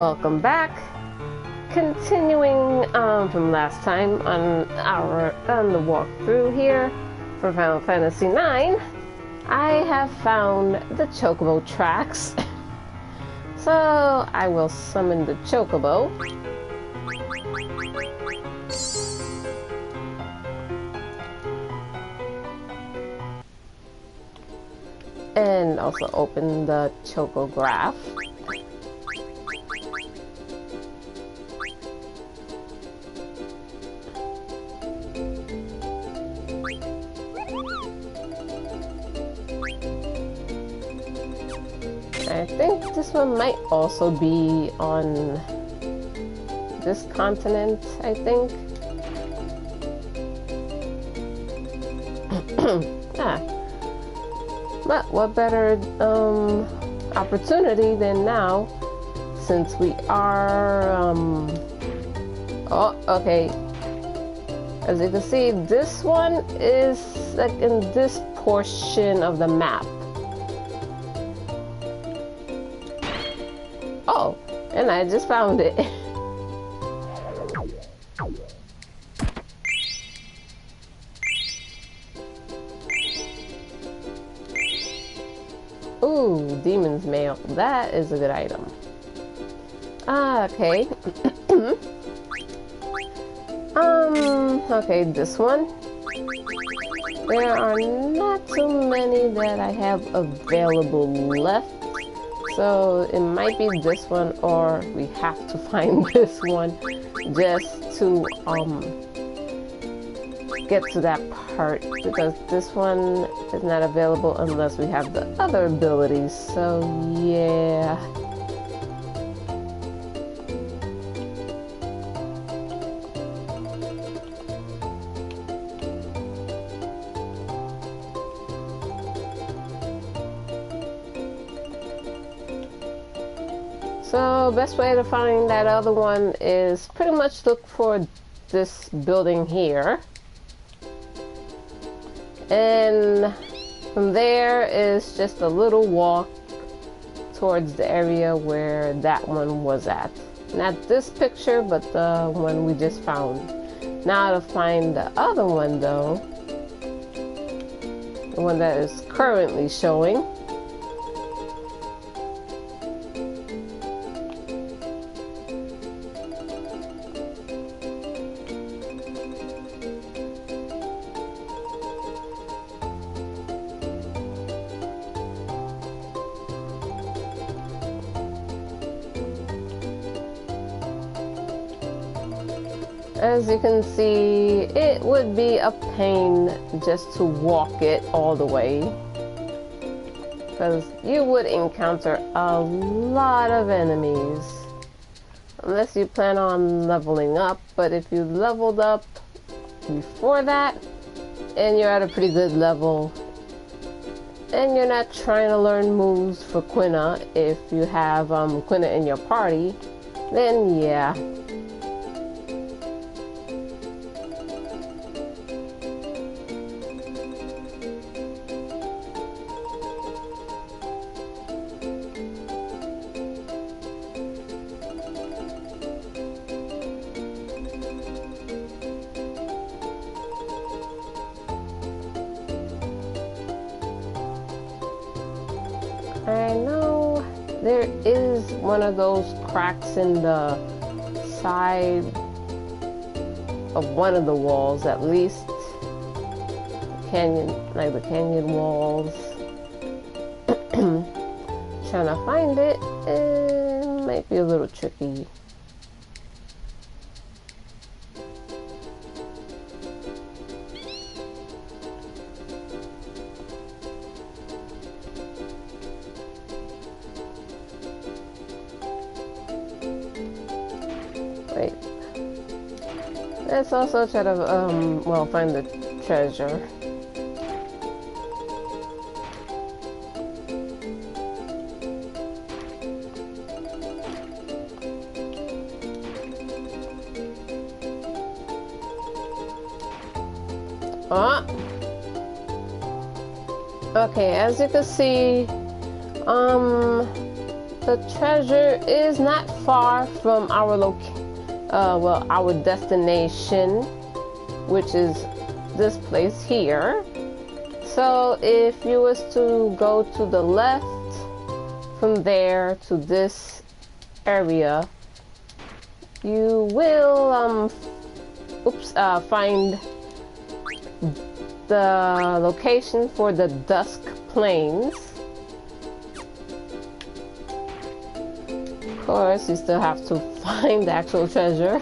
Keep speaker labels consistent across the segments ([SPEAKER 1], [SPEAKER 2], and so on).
[SPEAKER 1] Welcome back. Continuing from last time on the walkthrough here for Final Fantasy IX, I have found the Chocobo tracks. So I will summon the Chocobo. And also open the Chocograph. I think this one might also be on this continent, I think. But what better opportunity than now, since we are, oh, okay. As you can see, this one is like in this portion of the map. Oh, and I just found it. Ooh, Demon's Mail. That is a good item. Okay. Okay, this one. There are not too many that I have available left. So it might be this one, or we have to find this one just to get to that part, because this one is not available unless we have the other abilities. So yeah. So best way to find that other one is pretty much look for this building here. And from there is just a little walk towards the area where that one was at. Not this picture, but the one we just found. Now to find the other one though, the one that is currently showing. As you can see, it would be a pain just to walk it all the way, because you would encounter a lot of enemies unless you plan on leveling up. But if you leveled up before that and you're at a pretty good level and you're not trying to learn moves for Quina, if you have Quina in your party, then yeah. I know there is one of those cracks in the side of one of the walls, at least canyon, like the canyon walls. Trying to find it, it might be a little tricky. Wait. Let's also try to, well, find the treasure. Ah! Okay, as you can see, the treasure is not far from our our destination, which is this place here. So if you was to go to the left from there to this area, you will find the location for the Dusk Plains. Of course, you still have to find the actual treasure.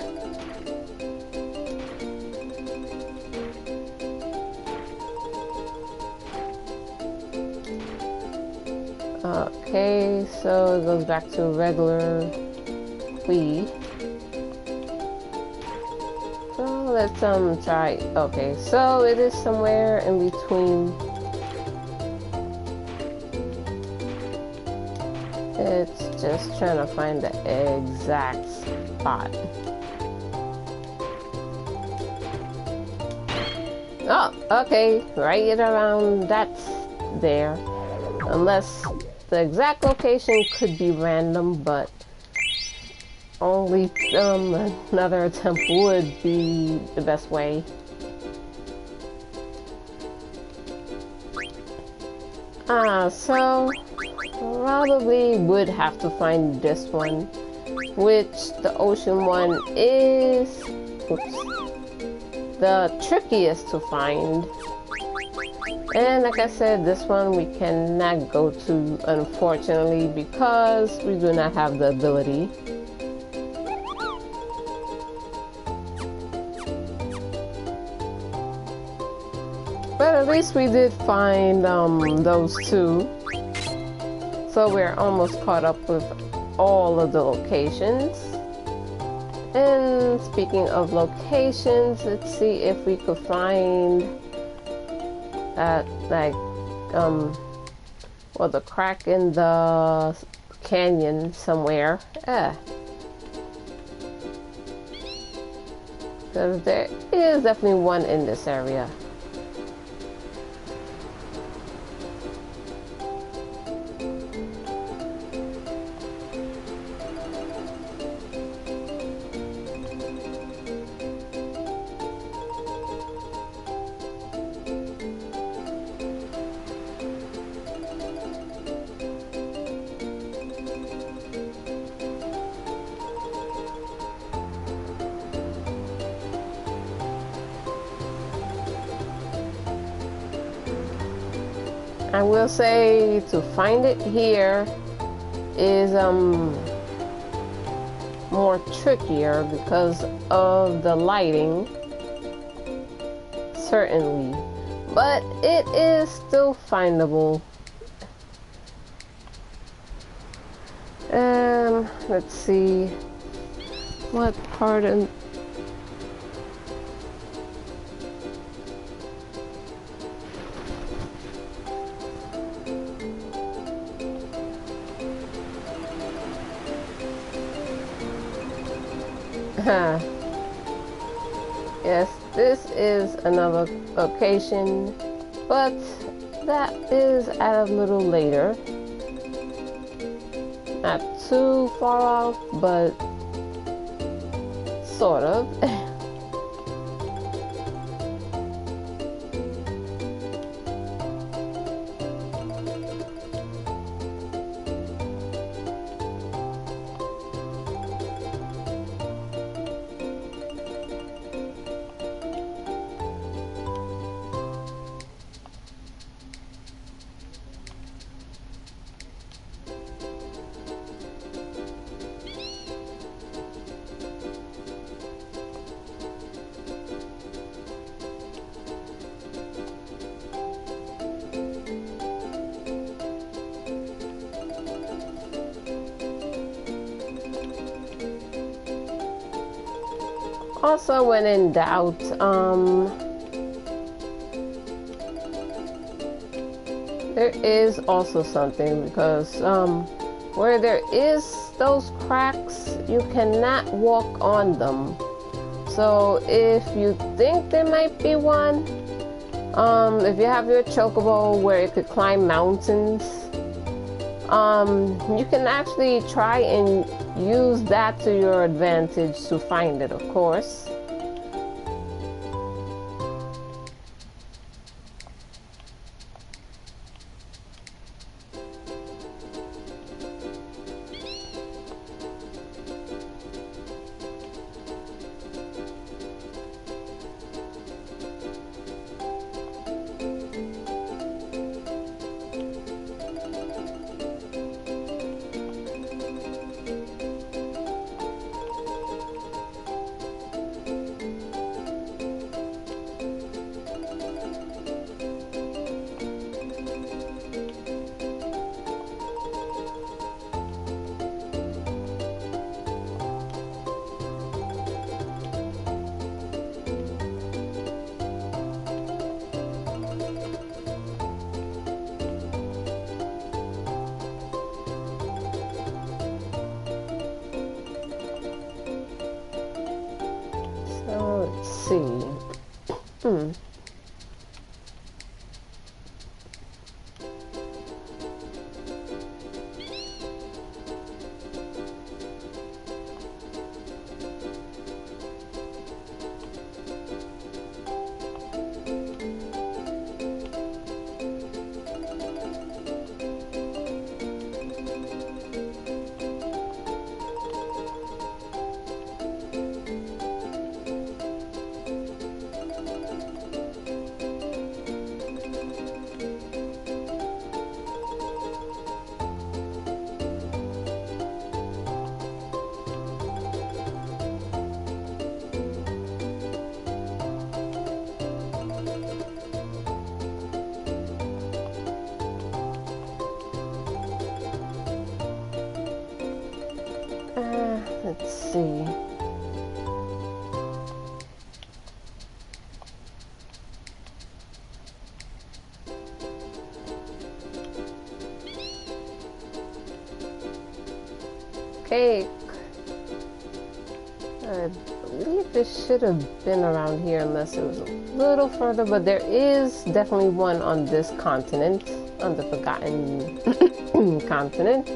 [SPEAKER 1] Okay, so it goes back to regular Wii. So let's try. Okay, so it is somewhere in between. It's just trying to find the exact spot. Oh, okay, right around that's there. Unless the exact location could be random, but only another attempt would be the best way. So probably would have to find this one, which the ocean one is the trickiest to find. And like I said, this one we cannot go to, unfortunately, because we do not have the ability. But at least we did find those two. So we're almost caught up with all of the locations. And speaking of locations, let's see if we could find the crack in the canyon somewhere. Because there is definitely one in this area. I will say to find it here is more trickier because of the lighting, certainly, but it is still findable. Let's see what part of yes, this is another location, but that is at a little later. Not too far off, but sort of. Also, when in doubt, there is also something, because where there is those cracks, you cannot walk on them. So if you think there might be one, if you have your chocobo where it could climb mountains, you can actually try and use that to your advantage to find it, of course. Let's see. Let's see. Okay. I believe this should have been around here unless it was a little further, but there is definitely one on this continent, on the Forgotten continent.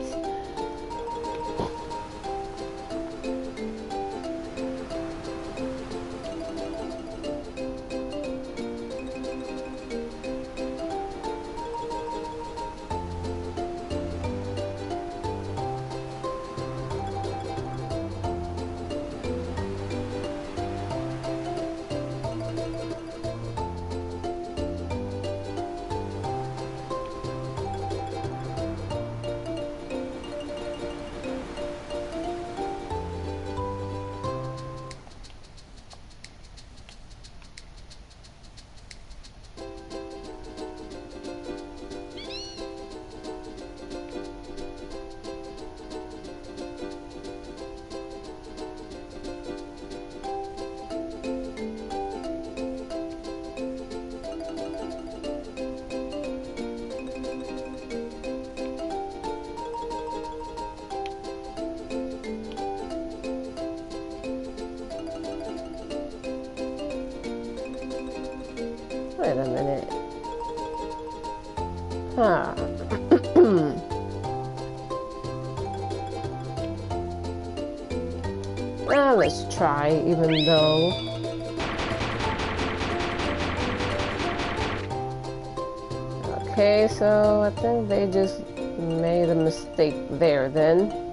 [SPEAKER 1] Wait a minute. Huh. Well, let's try, even though... Okay, so I think they just made a mistake there then.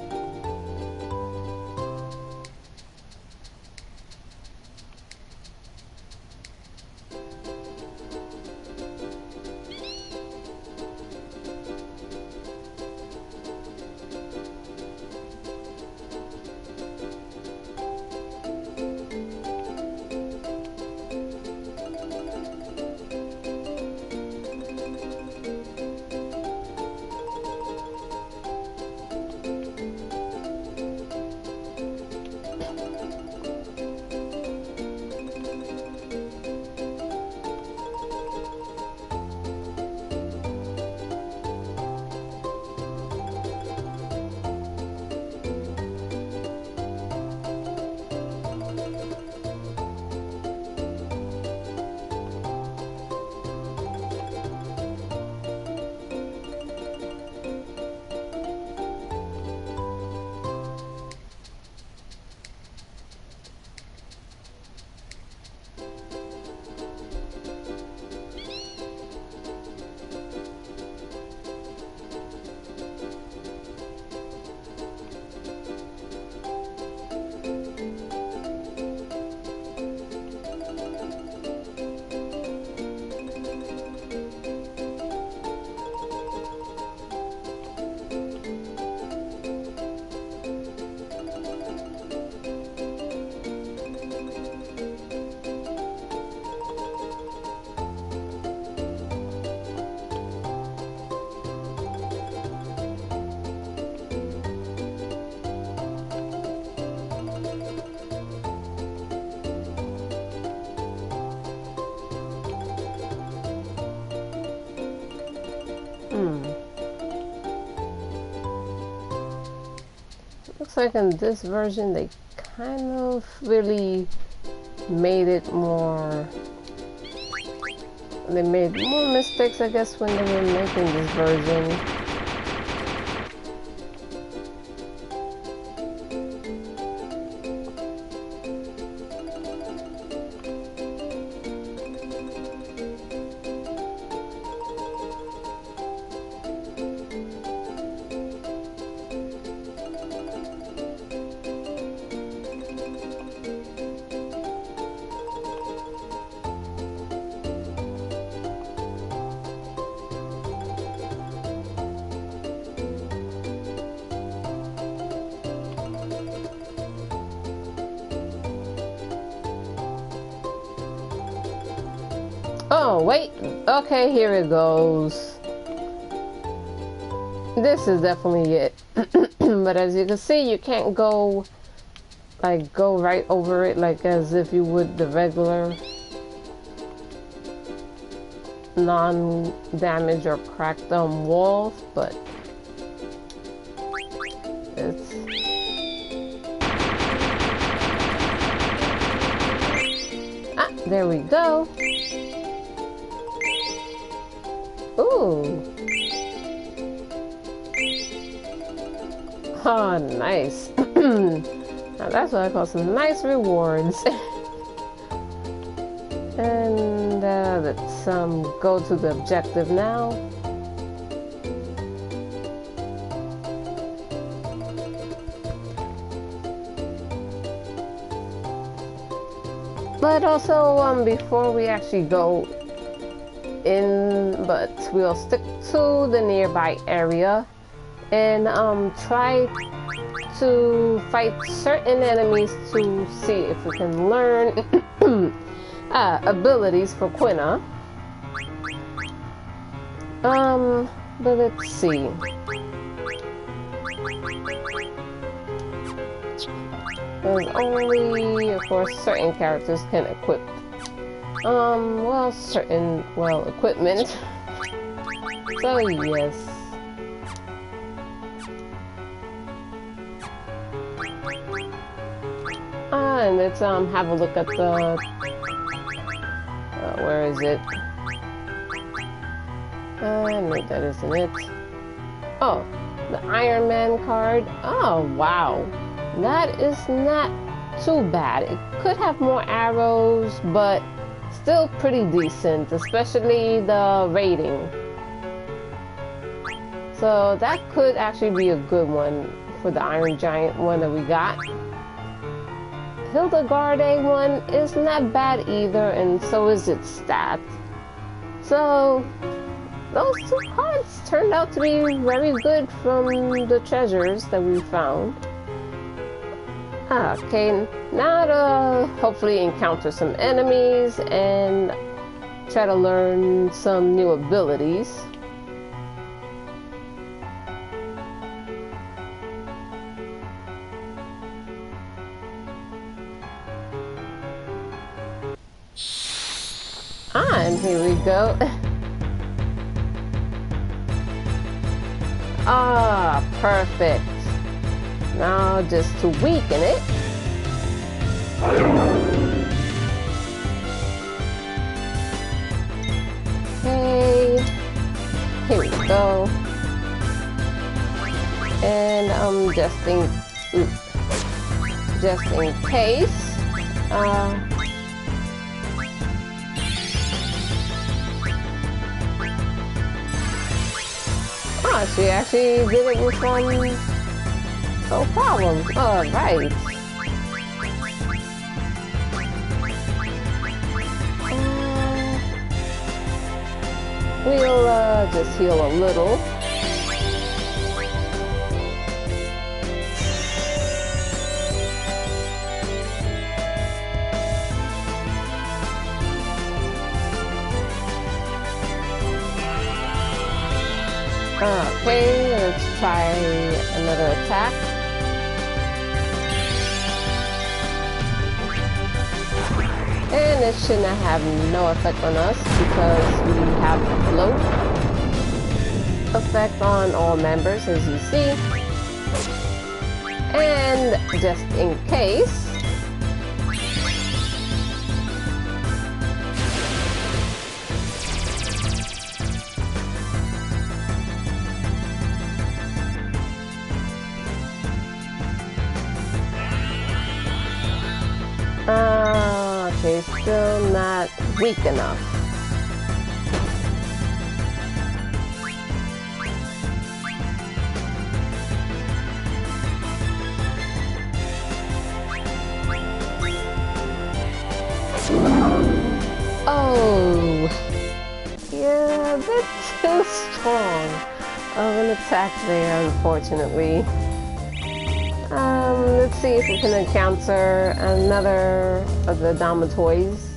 [SPEAKER 1] looks like in this version they kind of really made it more. They made more mistakes, I guess, when they were making this version. Oh, wait. Okay, here it goes. This is definitely it. But as you can see, you can't go right over it like as if you would the regular non-damage or cracked walls, but it's there we go. Ooh. Oh, nice. Now that's what I call some nice rewards. And let's go to the objective now. But also, before we actually go in, but we'll stick to the nearby area and try to fight certain enemies to see if we can learn abilities for Quina. But let's see. There's only, of course, certain characters can equip equipment. So yes. And let's have a look at the where is it? No, that isn't it. Oh, the Iron Man card. Oh wow, that is not too bad. It could have more arrows, but still pretty decent, especially the rating. So that could actually be a good one for the Iron Giant one that we got. Hildegarde one is not bad either, and so is its stat. So those two cards turned out to be very good from the treasures that we found. Okay, now to hopefully encounter some enemies and try to learn some new abilities. And here we go. Perfect. Now just to weaken it. Okay. Here we go. And just in case. She actually did it with no problem. Alright. We'll just heal a little. Okay, let's try another attack. And it should not have no effect on us because we have a float effect on all members, as you see. And just in case, okay, still not weak enough. Oh, yeah, a bit too strong of an attack there, unfortunately. Let's see if we can encounter another of the Adamatoids.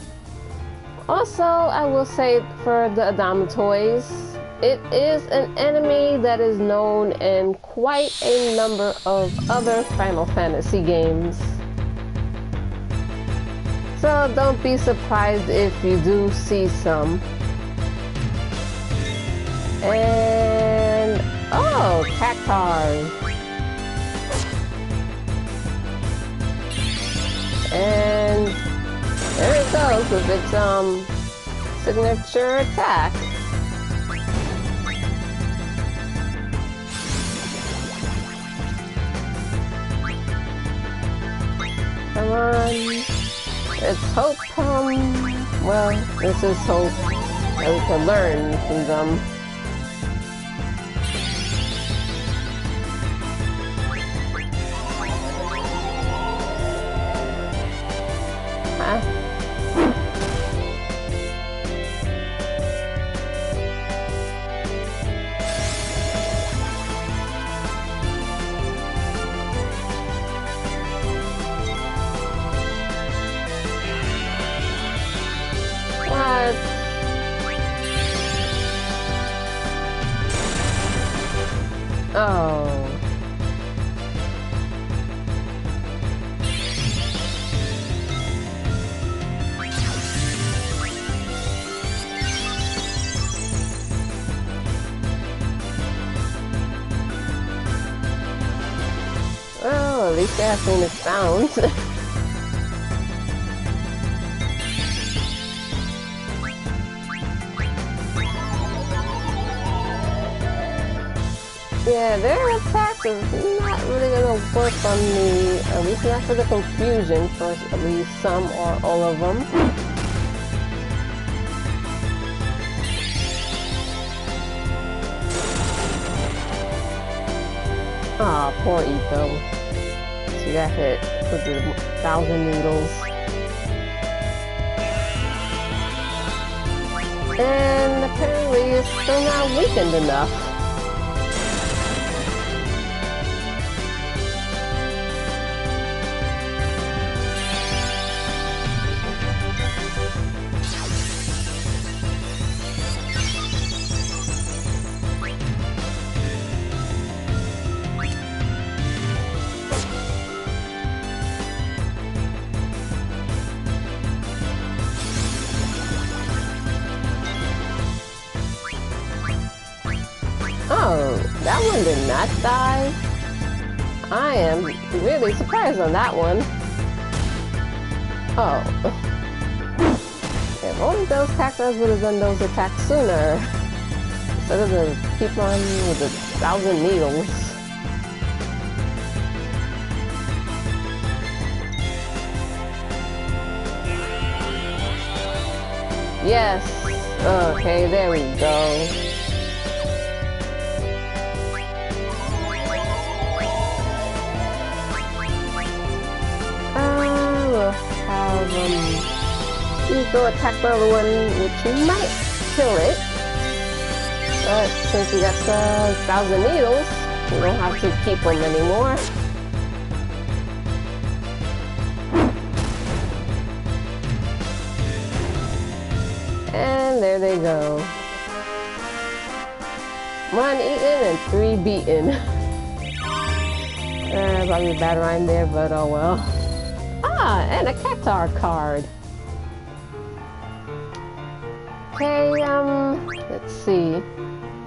[SPEAKER 1] Also, I will say for the Adamatoids, it is an enemy that is known in quite a number of other Final Fantasy games. So don't be surprised if you do see some. And oh, cactars. And there it goes with its signature attack. Come on. Let's hope, well, let's just hope that we can learn from them. Oh. Oh, at least they have seen its sounds. Yeah, their attack is not really gonna work on me, at least not for the confusion, for at least some or all of them. Aw, poor Eco. She got hit with the 1,000 needles. And apparently it's still not weakened enough. Oh, that one did not die? I am really surprised on that one. Oh. If only those cactus would have done those attacks sooner. Instead of the keep on with the 1,000 needles. Yes. Okay, there we go. You go attack the other one, which you might kill it. But since we got the 1,000 needles, we don't have to keep them anymore. And there they go. 1 eaten and 3 beaten. Probably a bad rhyme there, but oh well. Ah, and a cactar card. Okay, let's see.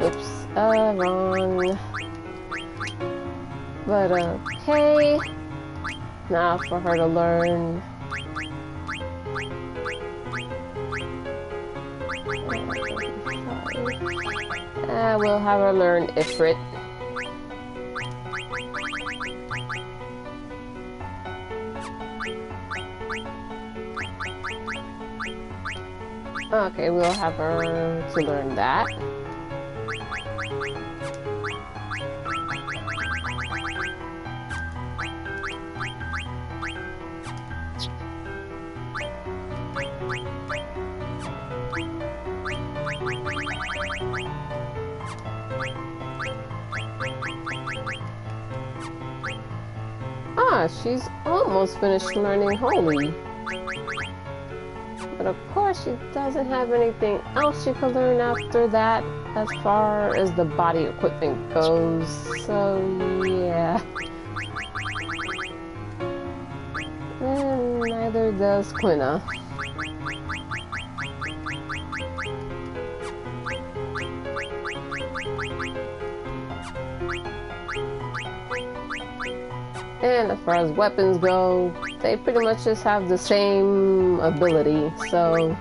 [SPEAKER 1] Oops, wrong. But okay, now for her to learn. We'll have her learn Ifrit. Okay, we'll have her to learn that. Ah, she's almost finished learning Holy. But of course, she doesn't have anything else she can learn after that as far as the body equipment goes. So, yeah. And neither does Quina. And as far as weapons go, they pretty much just have the same ability, so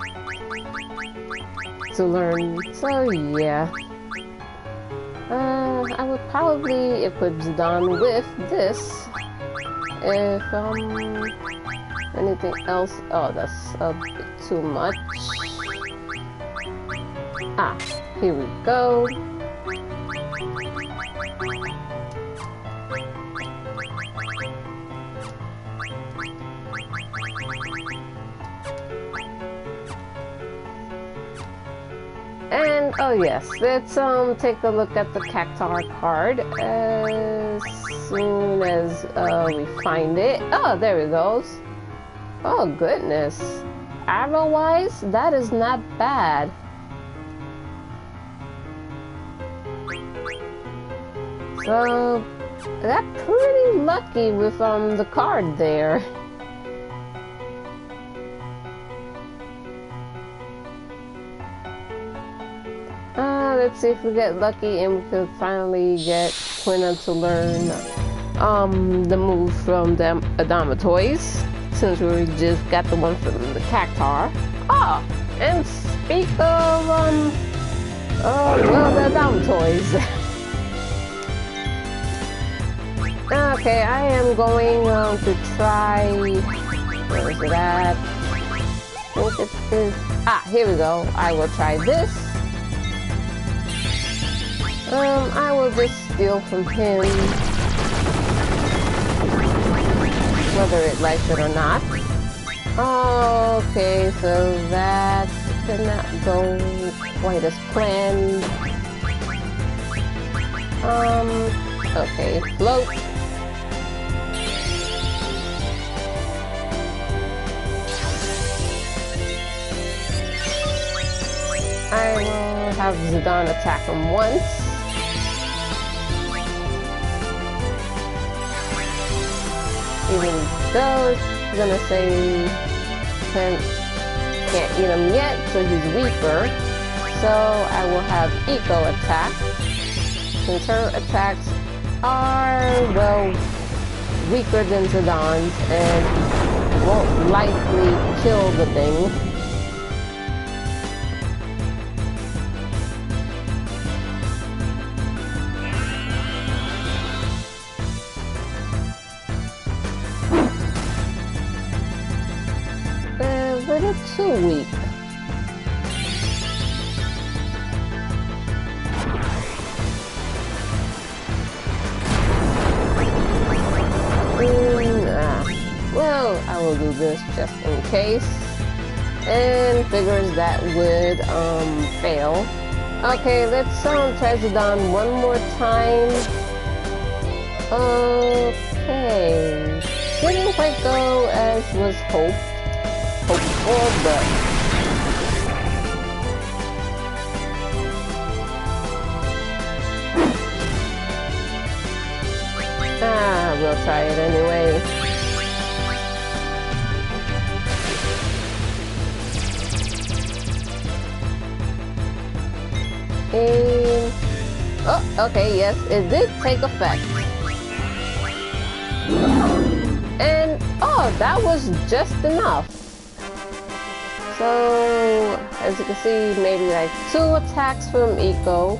[SPEAKER 1] to learn. So yeah, I would probably equip Zidane with this. If anything else, oh, that's a bit too much. Ah, here we go. And oh yes, let's take a look at the Cactar card as soon as we find it. Oh, there it goes. Oh goodness, arrow wise, that is not bad. So I got pretty lucky with the card there. Let's see if we get lucky and we could finally get Quina to learn the move from the Adamatoids, since we just got the one from the Cactar. Oh, and speak of well, the Adamatoids. Okay, I am going to try. Where is it at? I think it is. Ah, here we go. I will try this. I will just steal from him, whether it likes it or not. Okay, so that did not go quite as planned. Okay, float. I will have Zidane attack him once. Even though he's gonna say can't eat him yet, so he's weaker. So I will have Eco attack, since her attacks are, well, weaker than Zidane's and won't likely kill the thing. Too weak. Well, I will do this just in case, and figures that would fail. Okay, let's try Zidane one more time. Okay, didn't quite go as was hopeful, but we'll try it anyway. And oh, okay, yes, it did take effect. Oh, that was just enough. So, as you can see, maybe like 2 attacks from Eco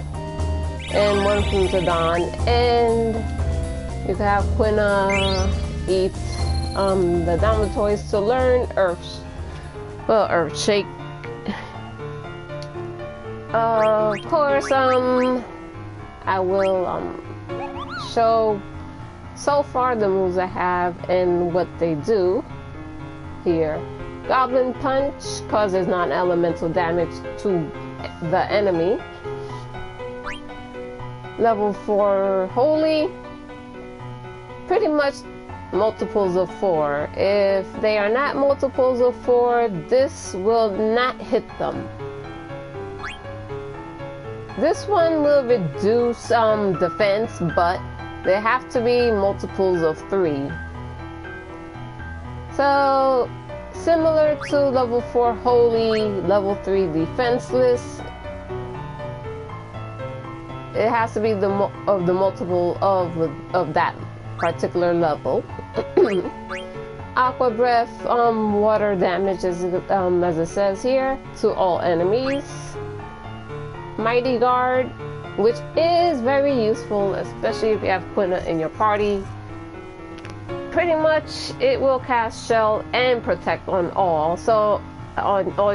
[SPEAKER 1] and 1 from Zidane, and you can have Quina eat the Downward Toys to learn Earth Shake. Of course, I will show so far the moves I have and what they do here. Goblin Punch causes non-elemental damage to the enemy. Level 4 Holy, pretty much multiples of 4. If they are not multiples of 4, this will not hit them. This one will reduce defense, but they have to be multiples of 3. So, similar to level 4 Holy, level 3 Defenseless, it has to be the multiple of that particular level. Aqua Breath, water damage, as it says here, to all enemies. Mighty Guard, which is very useful, especially if you have Quina in your party. Pretty much, it will cast Shell and Protect on all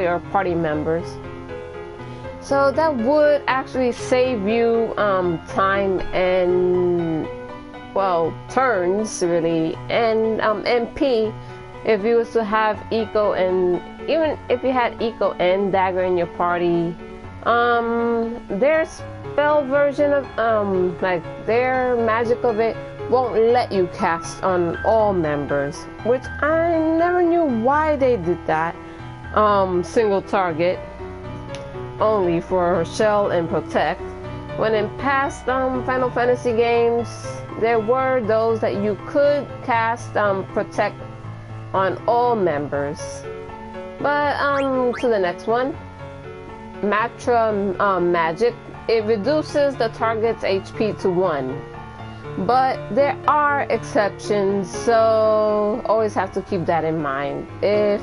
[SPEAKER 1] your party members. So that would actually save you time and, well, turns really, and MP if you was to have Eco, and even if you had Eco and Dagger in your party. Their spell version of like their magic of it won't let you cast on all members, which I never knew why they did that. Single target only for Shell and Protect, when in past Final Fantasy games there were those that you could cast Protect on all members. But to the next one, Matra Magic. It reduces the target's HP to 1. But there are exceptions, so always have to keep that in mind. If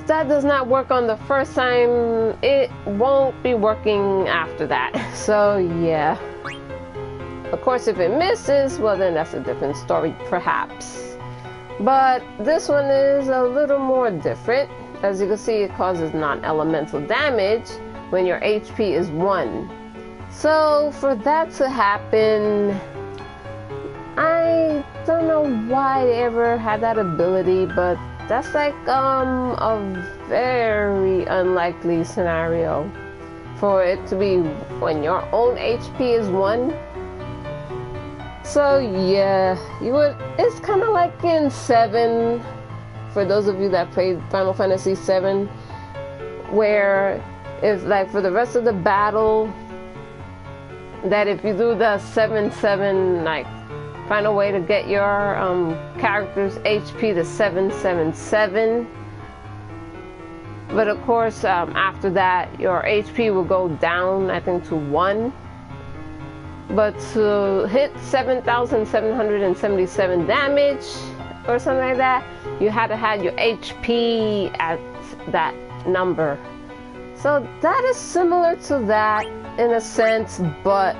[SPEAKER 1] that does not work on the first time, it won't be working after that. So yeah. Of course, if it misses, well then that's a different story perhaps. But this one is a little more different. As you can see, it causes non-elemental damage when your HP is 1. So for that to happen, I don't know why they ever had that ability, but that's like a very unlikely scenario for it to be when your own HP is 1. So yeah, it's kind of like in 7, for those of you that played Final Fantasy 7, where if like for the rest of the battle, that if you do the 7-7, like find a way to get your character's HP to 777. But of course, after that, your HP will go down, I think, to 1. But to hit 7,777 damage or something like that, you had to have your HP at that number. So that is similar to that in a sense, but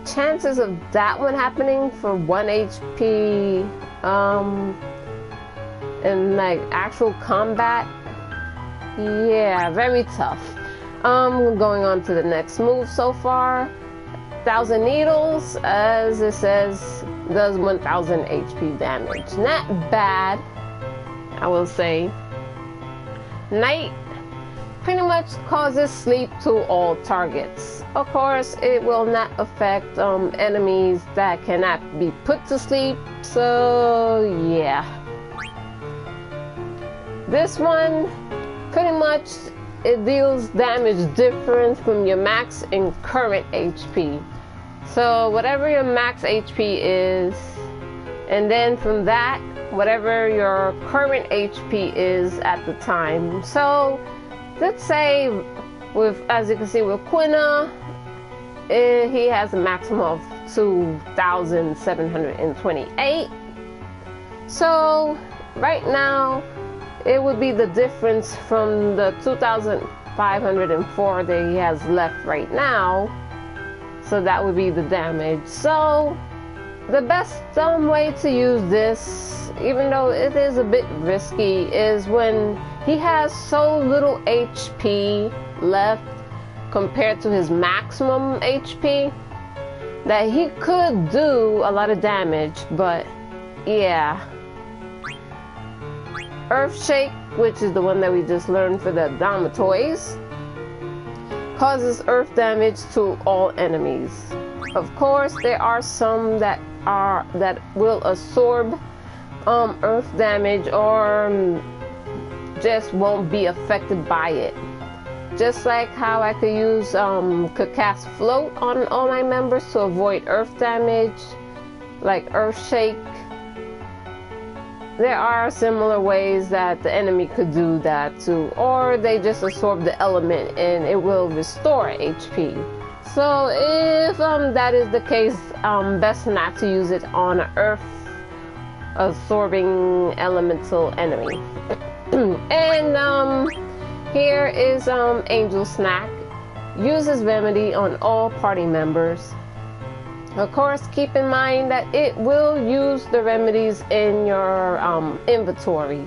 [SPEAKER 1] chances of that one happening for 1 HP in like actual combat, yeah, very tough. Going on to the next move so far. 1,000 Needles, as it says, does 1,000 HP damage. Not bad, I will say. Night pretty much causes sleep to all targets. Of course, it will not affect enemies that cannot be put to sleep, so yeah. This one, pretty much, it deals damage different from your max and current HP. So whatever your max HP is, and then from that, whatever your current HP is at the time. So let's say, as you can see with Quina, he has a maximum of 2,728. So right now it would be the difference from the 2,504 that he has left right now. So that would be the damage. So the best way to use this, even though it is a bit risky, is when he has so little HP left compared to his maximum HP that he could do a lot of damage. But yeah, Earthshake, which is the one that we just learned for the Domatoys, causes earth damage to all enemies. Of course, there are some that will absorb earth damage or just won't be affected by it. Just like how I could use could cast Float on all my members to avoid earth damage, like Earthshake. There are similar ways that the enemy could do that too, or they just absorb the element and it will restore HP. So if that is the case, best not to use it on an earth absorbing elemental enemy. And here is Angel Snack. Uses Remedy on all party members. Of course, keep in mind that it will use the remedies in your inventory.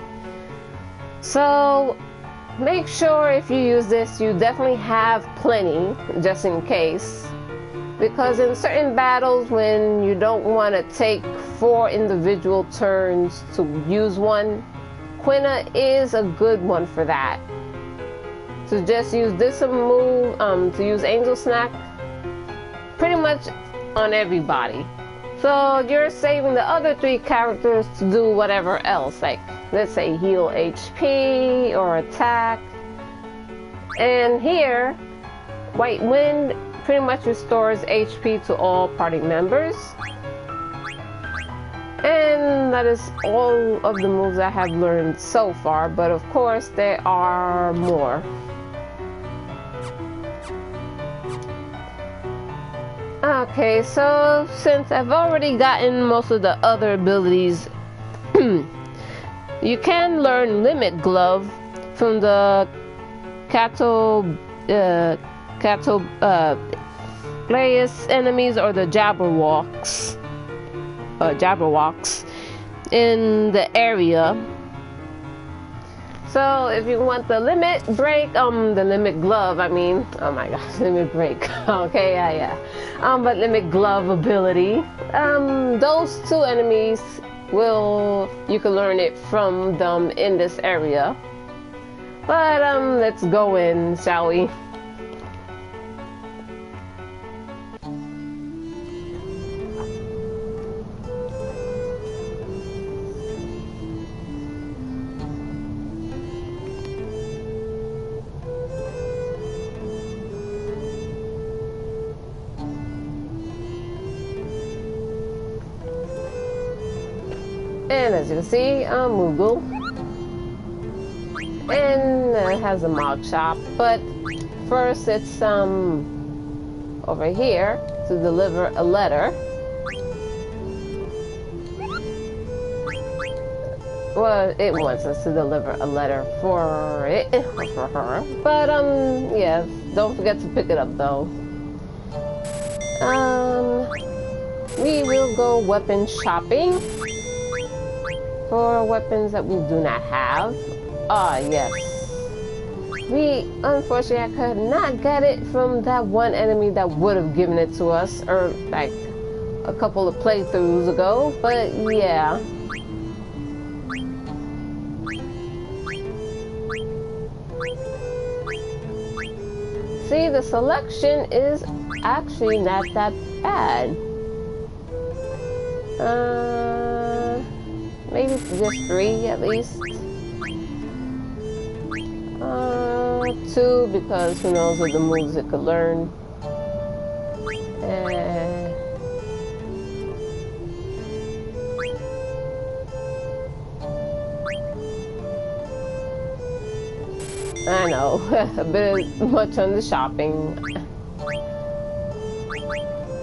[SPEAKER 1] So make sure if you use this, you definitely have plenty, just in case. Because in certain battles, when you don't want to take 4 individual turns to use one, Quina is a good one for that. To just use this move, to use Angel Snack, pretty much on everybody. So you're saving the other 3 characters to do whatever else, like let's say heal HP or attack. And here, White Wind pretty much restores HP to all party members. And that is all of the moves I have learned so far, but of course there are more. Okay, so since I've already gotten most of the other abilities, you can learn Limit Glove from the Catoblaeus enemies or the Jabberwocks in the area. So if you want the limit break, the limit glove, I mean, oh my gosh, limit break. Okay, yeah. But limit glove ability, those 2 enemies you can learn it from them in this area. But let's go in, shall we? And as you can see, Moogle. And it has a mog shop. But first it's over here to deliver a letter. Well, it wants us to deliver a letter for her. But yeah, don't forget to pick it up though. We will go weapon shopping for weapons that we do not have. Yes. Unfortunately, I could not get it from that one enemy that would have given it to us, or like a couple of playthroughs ago, but yeah. See, the selection is actually not that bad. Maybe just 3 at least. 2 because who knows what the moves it could learn. I know, a bit much on the shopping.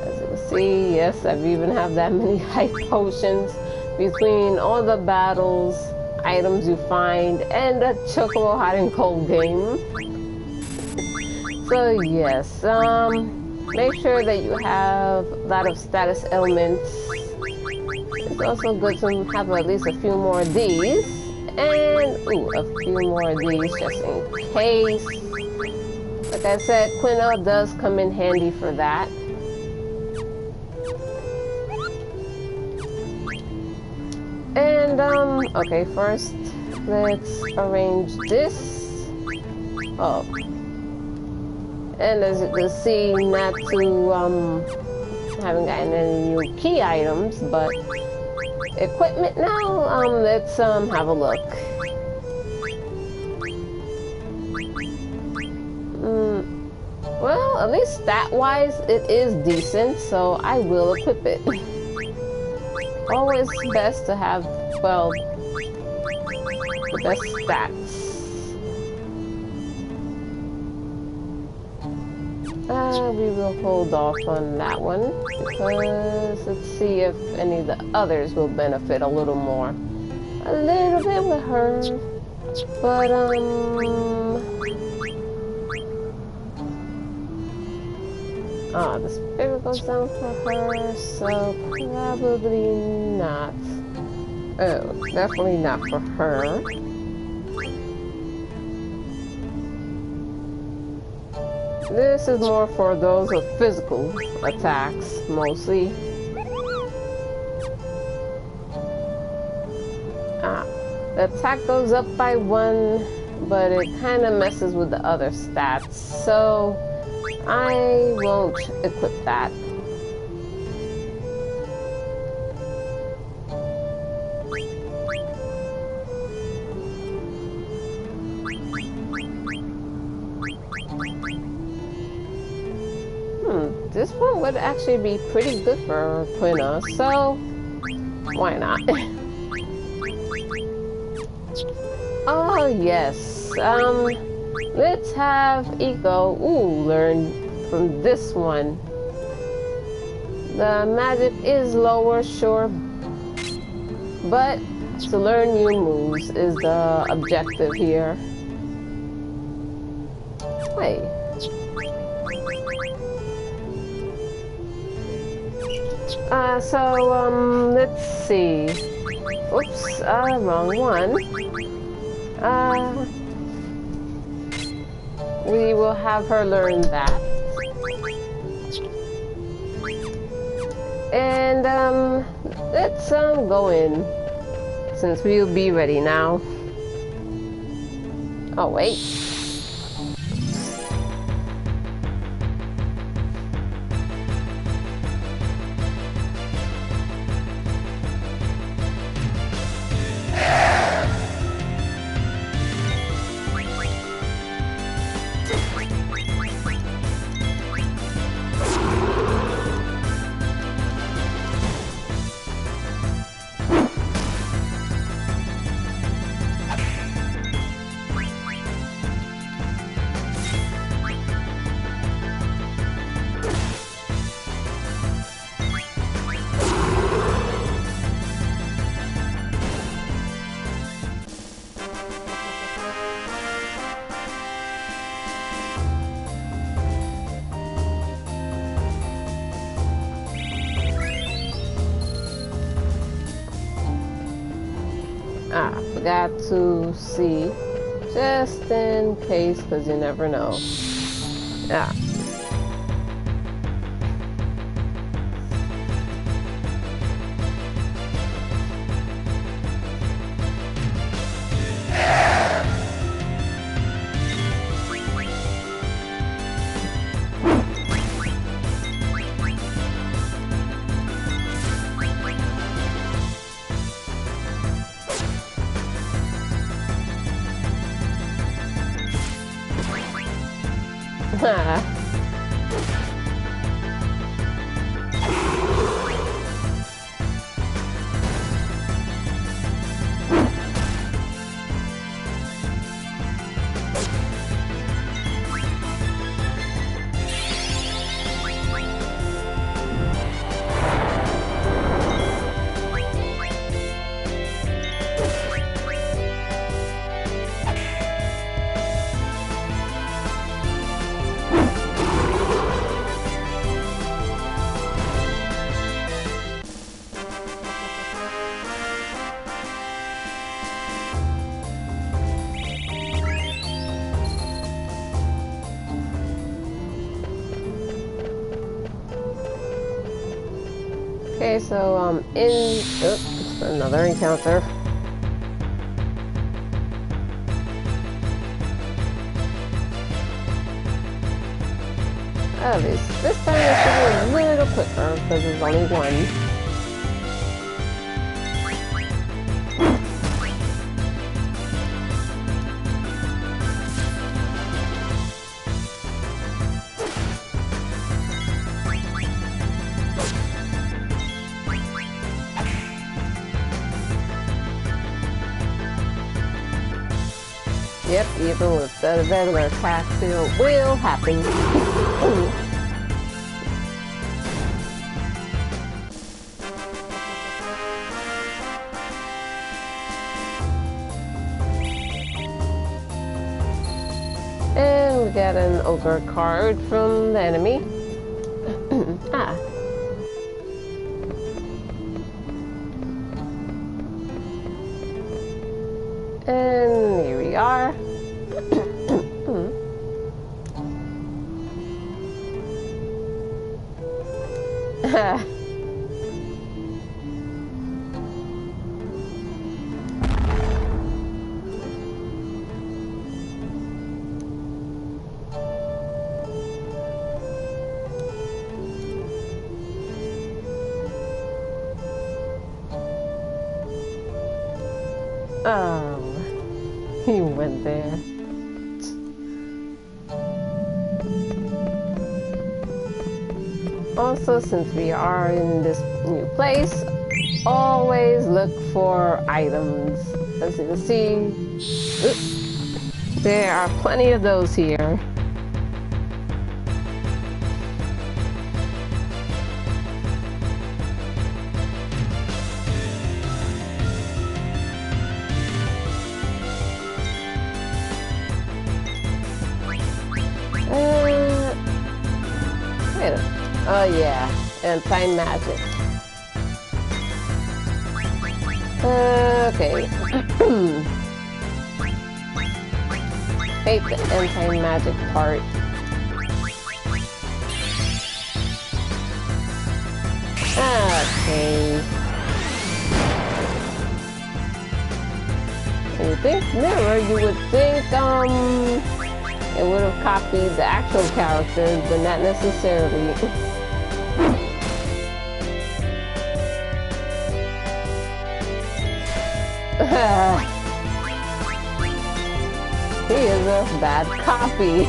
[SPEAKER 1] As you can see, yes, I've even have that many hype potions between all the battles, items you find, and the Chocobo hot and cold game. So yes, make sure that you have a lot of status elements. It's also good to have at least a few more of these, and a few more of these just in case. Like I said, Quina does come in handy for that. And okay, first let's arrange this. Oh. And as you can see, not to, haven't gotten any new key items, but equipment now, let's, have a look. Well, at least stat-wise, it is decent, so I will equip it. Always best to have, well, the best stats. We will hold off on that one because let's see if any of the others will benefit a little more. A little bit with her, but the spirit goes down for her, so probably not. Oh, definitely not for her. This is more for those with physical attacks, mostly. The attack goes up by 1, but it kind of messes with the other stats, so I won't equip that. This one would actually be pretty good for Quina, so why not? Oh yes, let's have Eco, learn from this one. The magic is lower, sure, but to learn new moves is the objective here. Wait. Let's see. Oops, wrong one. We will have her learn that. And, let's, go in. Since we'll be ready now. Oh, wait. Forgot to see, just in case, because you never know. Yeah. Okay, so oops, another encounter. Oh, this time it should be a little quicker because there's only one. Yep, even with the regular attacks, it will happen. And we got an ogre card from the enemy. Ah. And here we are. Oh, he went there. Also, since we are in this new place, always look for items. As you can see, oops, there are plenty of those here. Oh yeah, anti-magic. Okay. Hate the anti-magic part. Okay. When you think mirror, you would think it would have copied the actual characters, but not necessarily. He is a bad copy.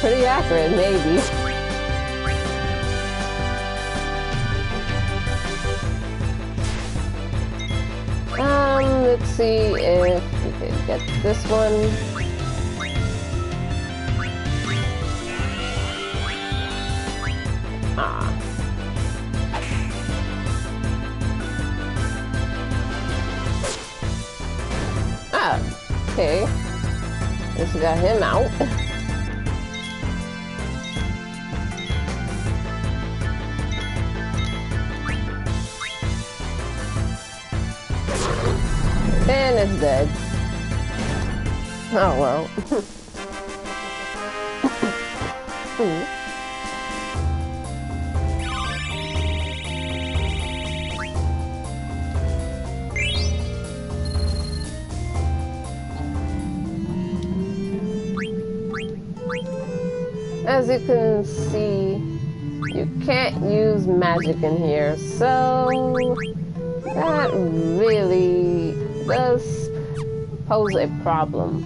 [SPEAKER 1] Pretty accurate, maybe. Let's see if we can get this one. Okay. Just got him out. And it's dead. Oh well. As you can see, you can't use magic in here, so that really does pose a problem.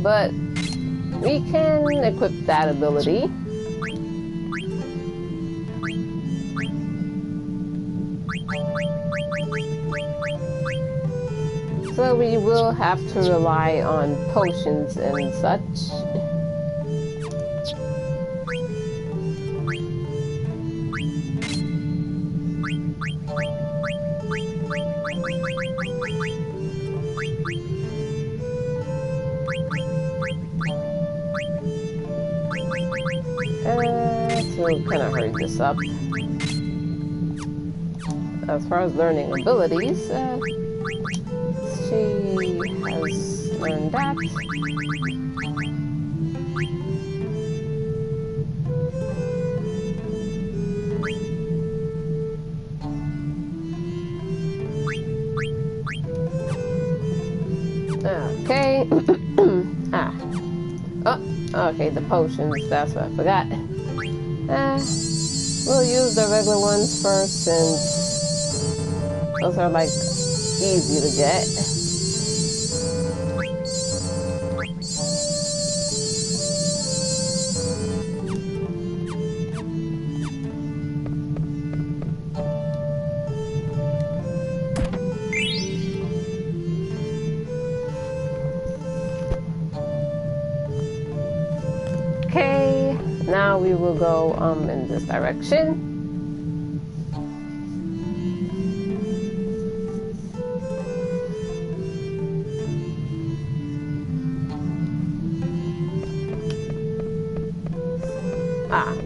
[SPEAKER 1] But we can equip that ability. So we will have to rely on potions and such. So we'll kind of hurry this up. As far as learning abilities, she has Learn that. Okay. Ah. Oh, okay, the potions, that's what I forgot. We'll use the regular ones first since those are like easy to get. Okay, now we will go in this direction.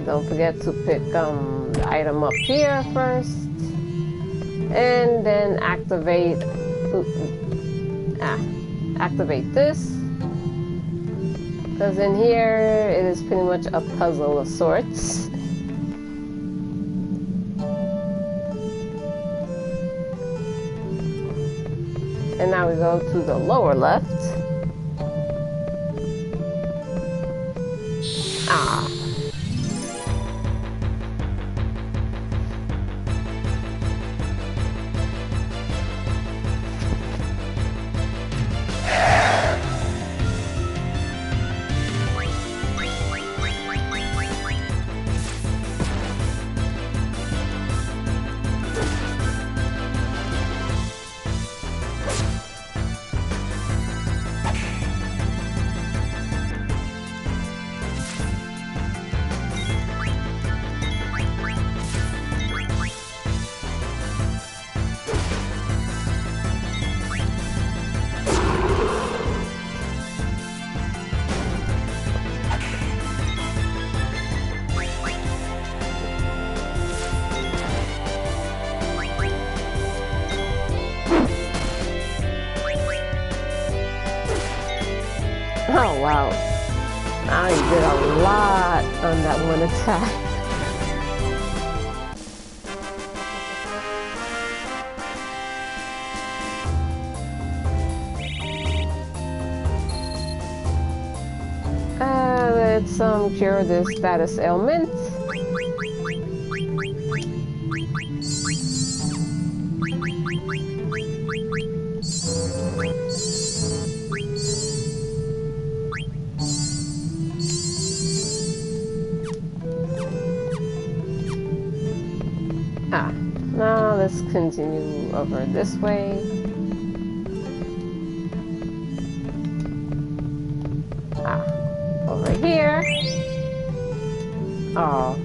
[SPEAKER 1] Don't forget to pick the item up here first, and then activate activate this, because in here it is pretty much a puzzle of sorts. And now we go to the lower left. Oh wow, I did a lot on that one attack. Let's cure this status ailment. Now let's continue over this way. Over here. Oh.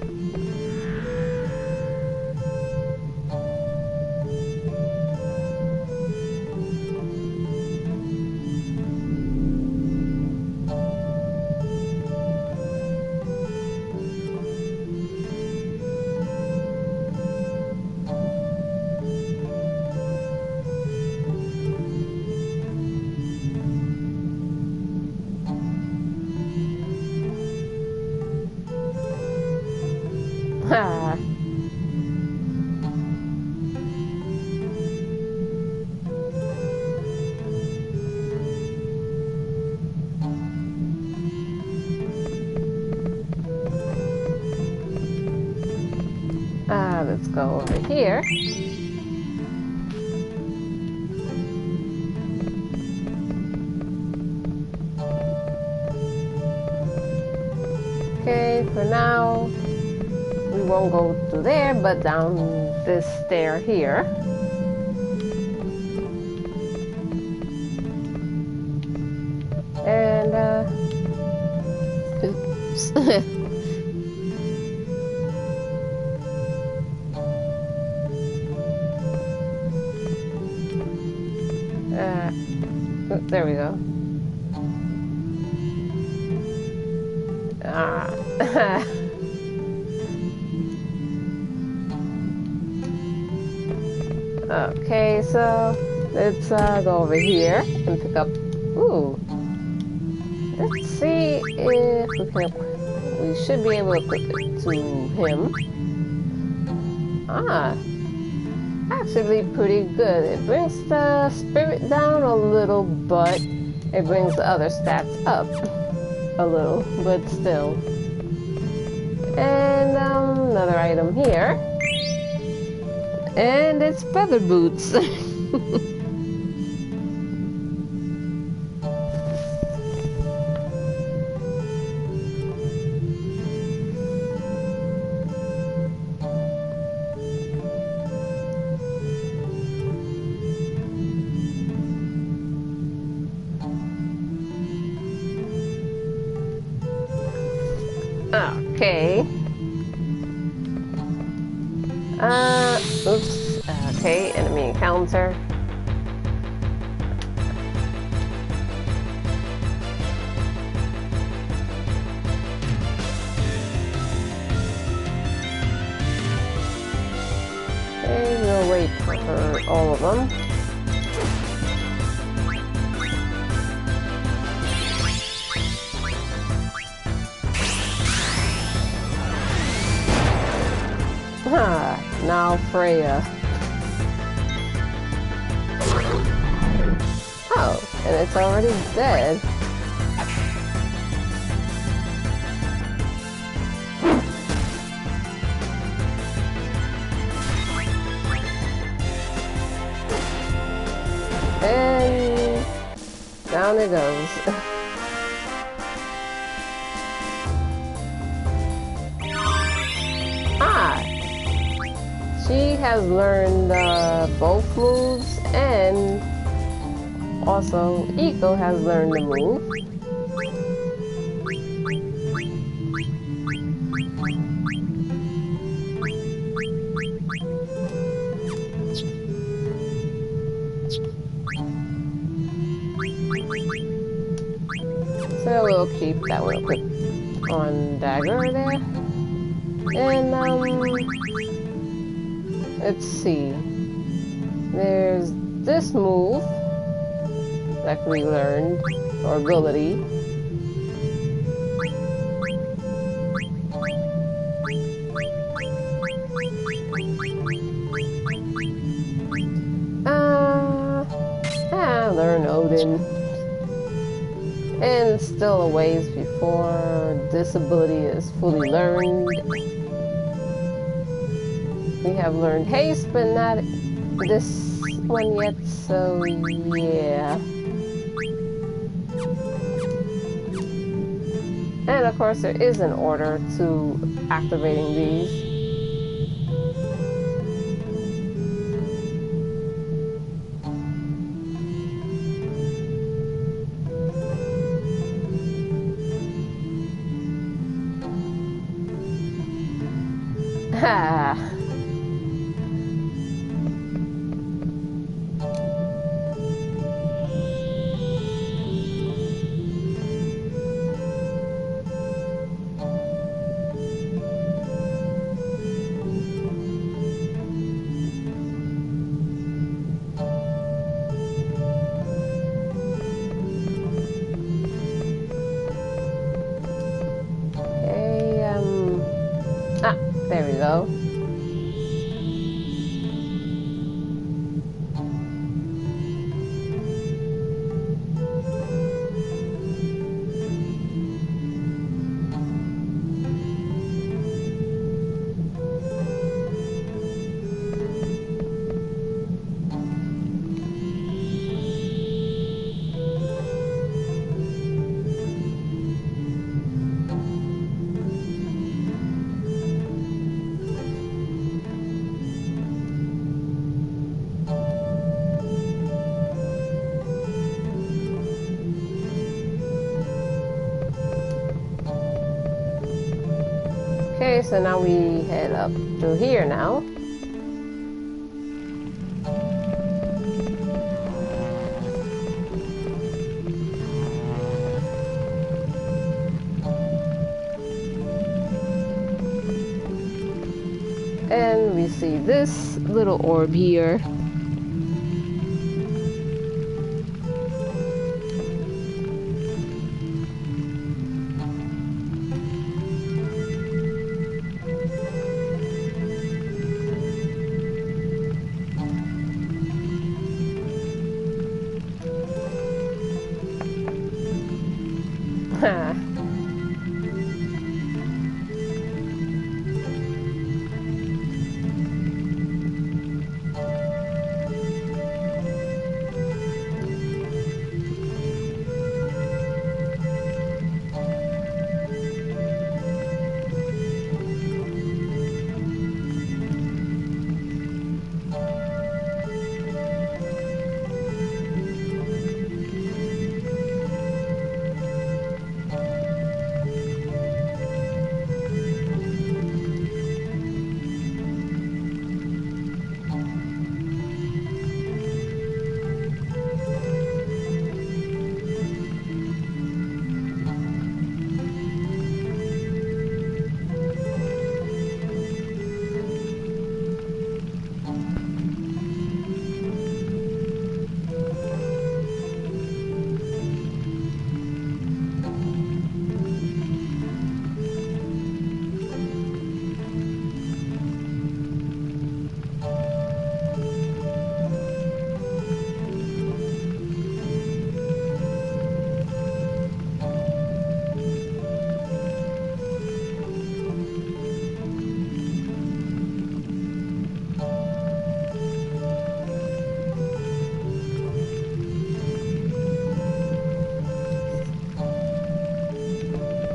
[SPEAKER 1] Let's go over here. Okay, for now, we won't go to there, but down this stair here. And, oops. There we go. Okay, so let's go over here and pick up. Ooh, Let's see if we can. We should be able to equip it to him. Ah, actually pretty good. It brings the spirit down a little, but it brings the other stats up a little, but still. And another item here. And it's feather boots. Okay. Oops. Okay, enemy encounter. Okay, we'll wait for all of them. Now Freya. Oh, and it's already dead. And down it goes. She has learned both moves, and also Eco has learned the move. So we'll keep that one equipped on Dagger there. And let's see. There's this move that we learned, or ability. Learn Odin. And still a ways before this ability is fully learned. We have learned haste, but not this one yet, so yeah. And of course there is an order to activating these. Ha! There we go. Okay, so now we head up through here now. And we see this little orb here.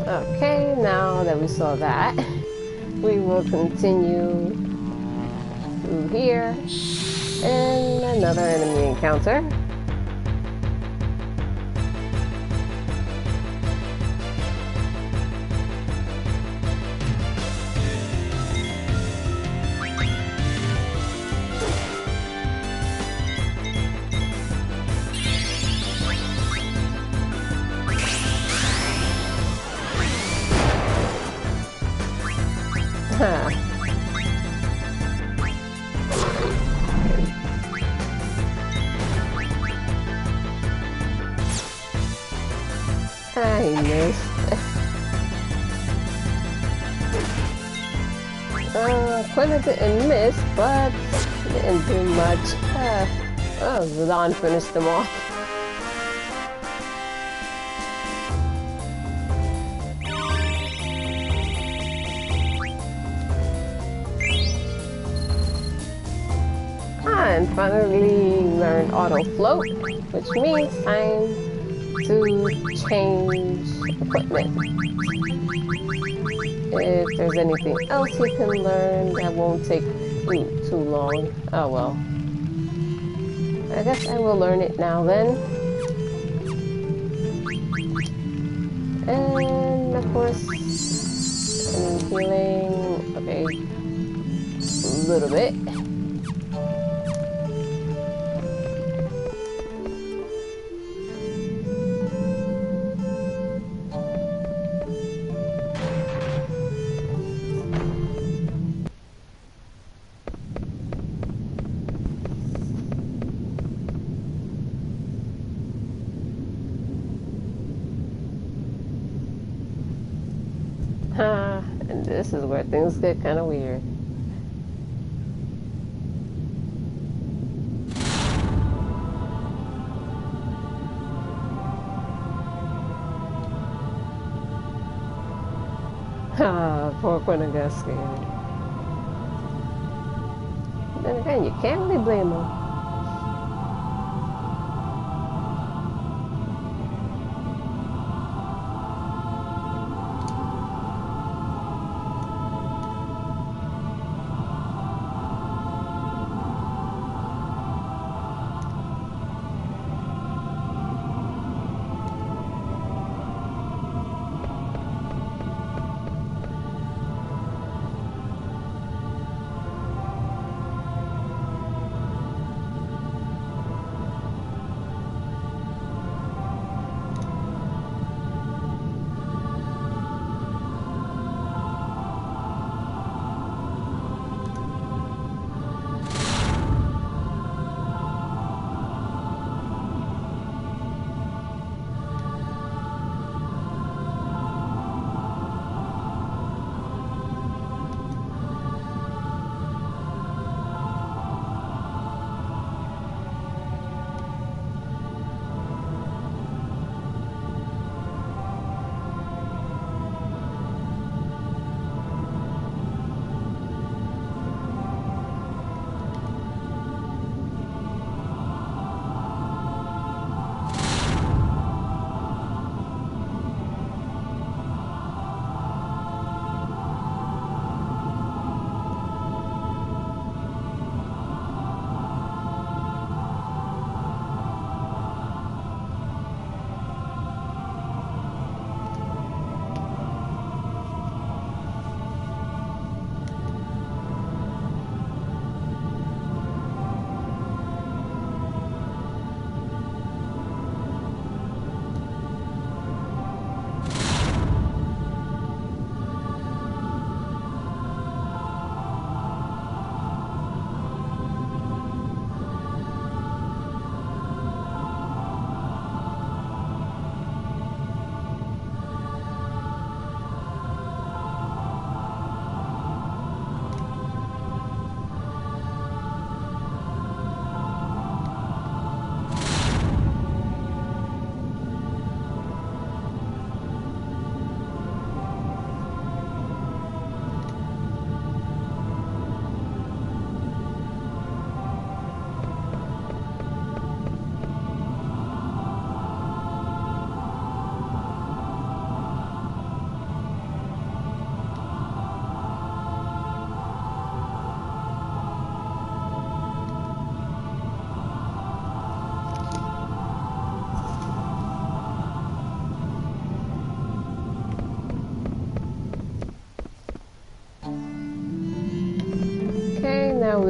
[SPEAKER 1] Okay, now that we saw that, we will continue through here and another enemy encounter. Huh. I missed. Quinn didn't miss, but didn't do much. Zidane finished them off. And finally learned auto float, which means time to change equipment. If there's anything else you can learn, that won't take too long. Oh well. I guess I will learn it now then. And of course, any healing. Okay, a little bit. And this is where things get kind of weird. Poor Quinn got scared. Then again, you can't really blame him.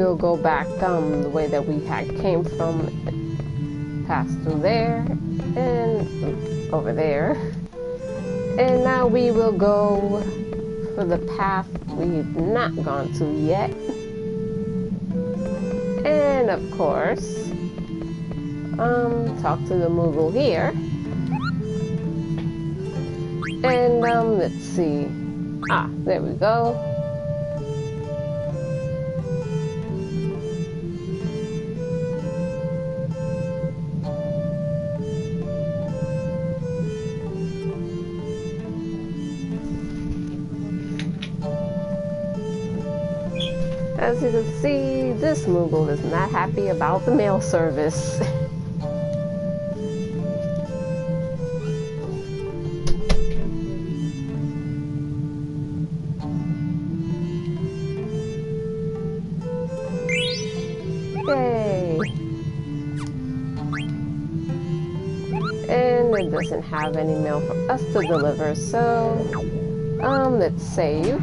[SPEAKER 1] we'll go back the way that we had came from, pass through there and over there, and now we will go for the path we've not gone to yet. And of course, talk to the Moogle here. And let's see. Ah, there we go. As you can see, this Moogle is not happy about the mail service. Yay! And it doesn't have any mail for us to deliver, so let's save.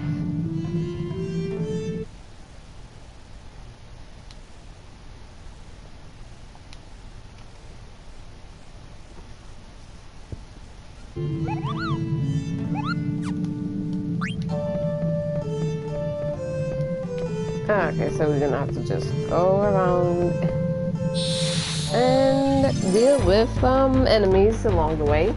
[SPEAKER 1] Okay, so we're gonna have to just go around and deal with enemies along the way.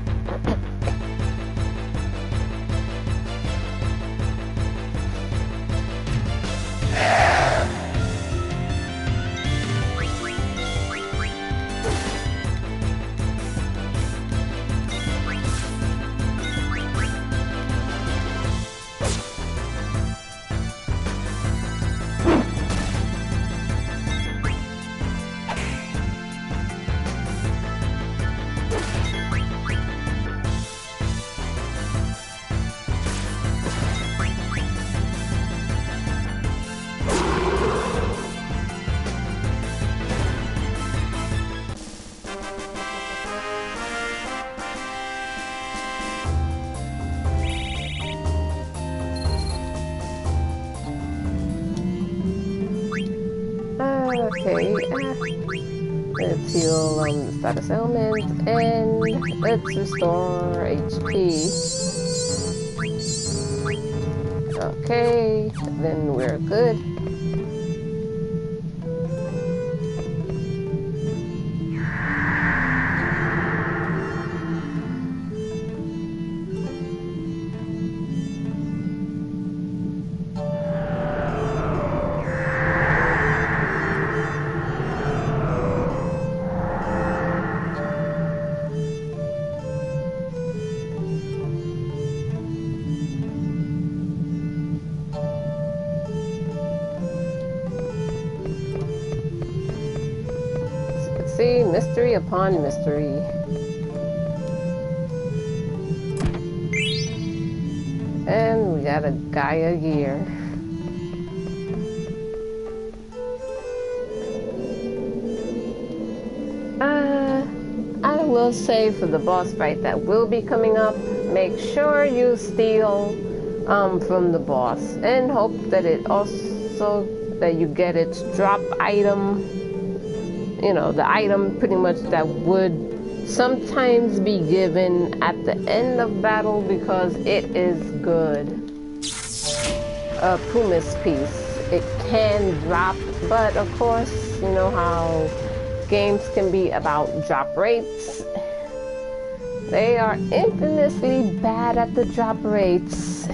[SPEAKER 1] Okay, let's heal the status ailment and let's restore HP. Okay, then we're good. See, mystery upon mystery. And we got a Gaia gear. I will say for the boss fight that will be coming up, make sure you steal from the boss and hope that it also that you get its drop item. You know, the item pretty much that would sometimes be given at the end of battle because it is good. A Pumice piece. It can drop, but of course, you know how games can be about drop rates. They are infamously bad at the drop rates.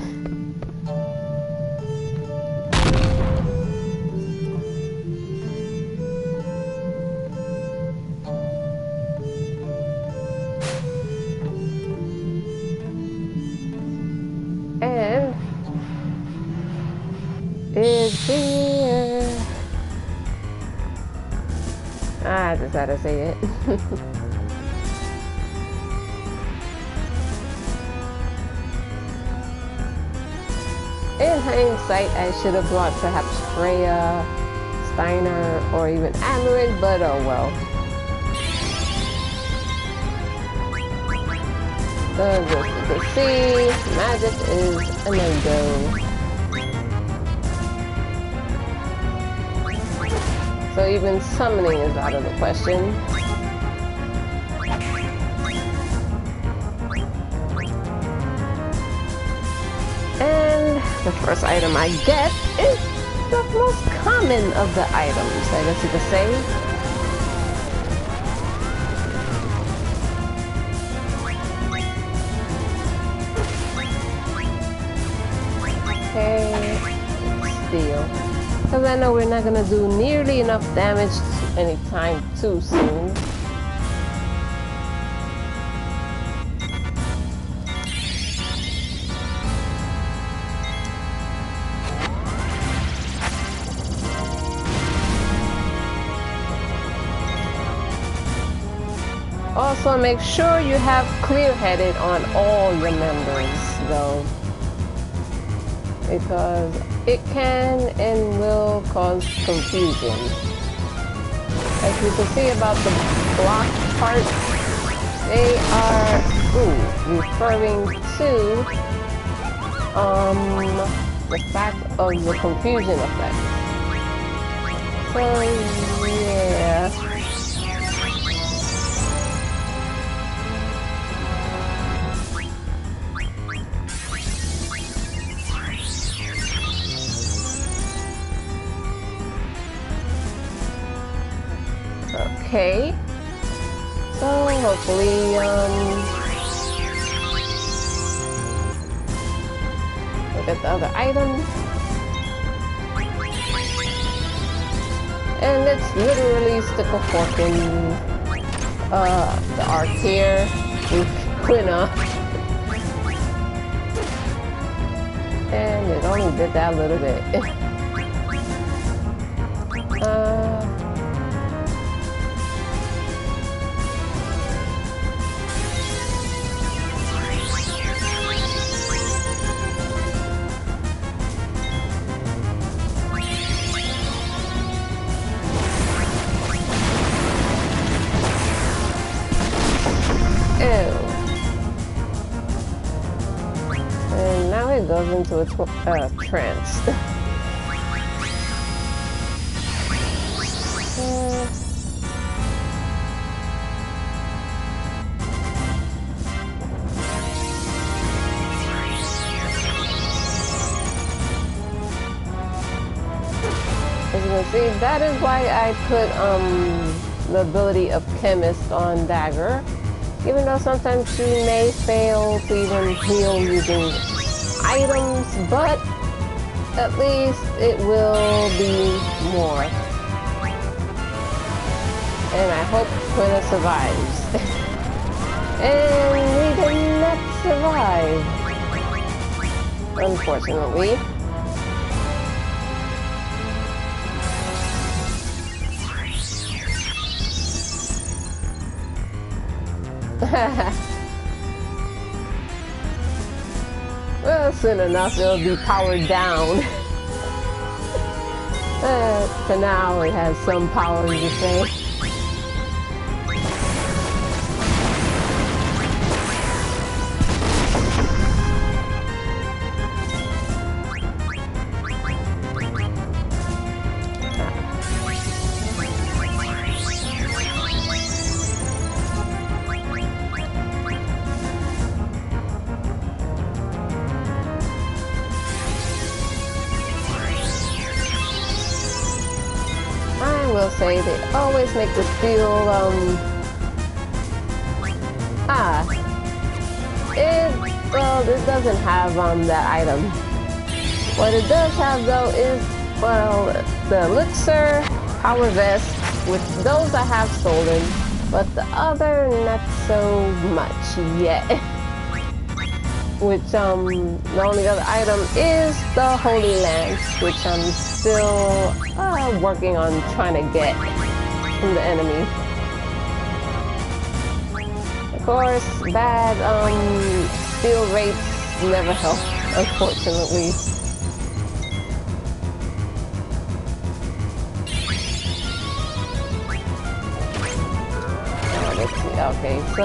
[SPEAKER 1] And it's here. I just had to say it. In hindsight, I should have brought perhaps Freya, Steiner, or even Amarin, but oh well. As you can see, magic is a no-go. So even summoning is out of the question. And the first item I get is the most common of the items, I guess you could say. Okay, steal. Because I know we're not gonna do nearly enough damage anytime too soon. Also, make sure you have clear-headed on all your members, though, because it can and will cause confusion. As you can see about the block part, they are referring to the fact of the confusion effect. So yeah. Okay, so hopefully, look at the other item, and it's literally stick a fork in the arc here with Quina, and it only did that a little bit. And now it goes into a trance. As you can see, that is why I put the ability of Chemist on Dagger. Even though sometimes she may fail to even heal using items, but at least it will be more. And I hope Quina survives. And we did not survive, unfortunately. Well, soon enough it'll be powered down. For now it has some power to say. Will say they always make this feel it doesn't have that item. What it does have though is, well, the elixir, power vest, which those I have stolen, but the other not so much yet. Which the only other item is the Holy Lance, which I'm still working on trying to get from the enemy. Of course, bad steal rates never help, unfortunately. Let's see. Okay, so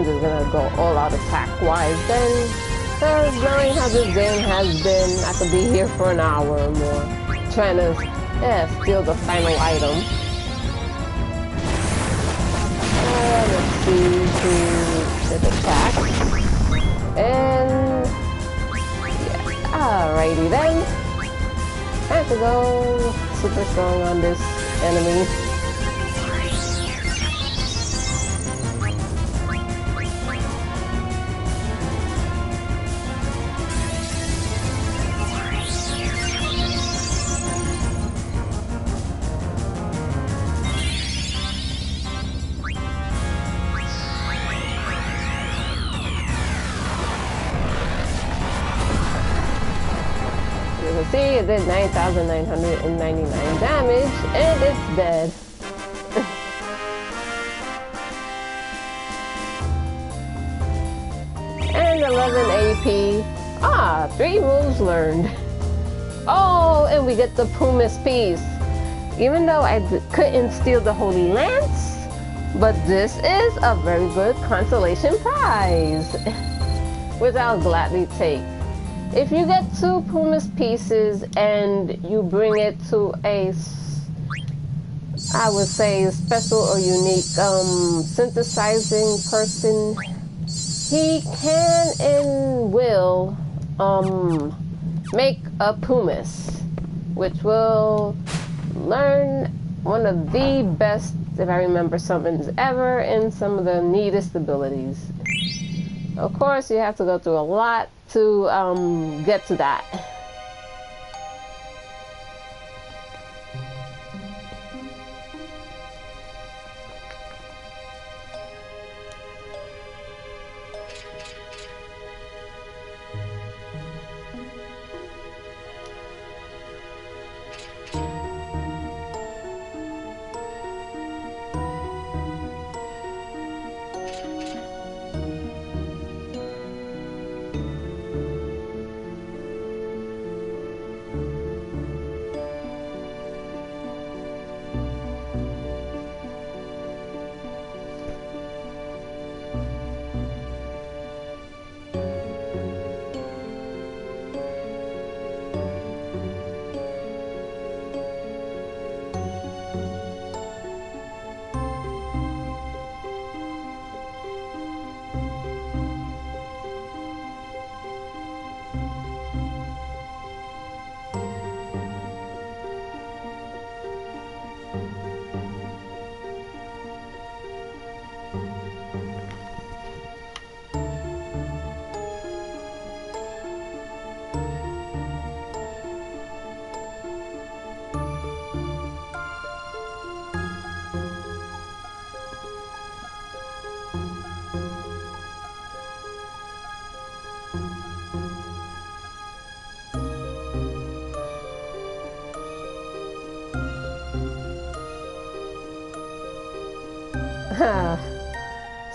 [SPEAKER 1] I'm just gonna go all out attack-wise then. Because knowing how this game has been, I could be here for an hour or more. Trying to, steal the final item. Let's see who did attack. And, yeah, alrighty then. Time to go super strong on this enemy. See, it did 9,999 damage, and it's dead. And 11 AP. 3 moves learned. Oh, and we get the Pumice piece. Even though I couldn't steal the Holy Lance, but this is a very good consolation prize, which I'll gladly take. If you get 2 Pumice pieces and you bring it to a, I would say, special or unique synthesizing person, he can and will make a Pumice, which will learn one of the best, if I remember, summons ever and some of the neatest abilities. Of course, you have to go through a lot to get to that.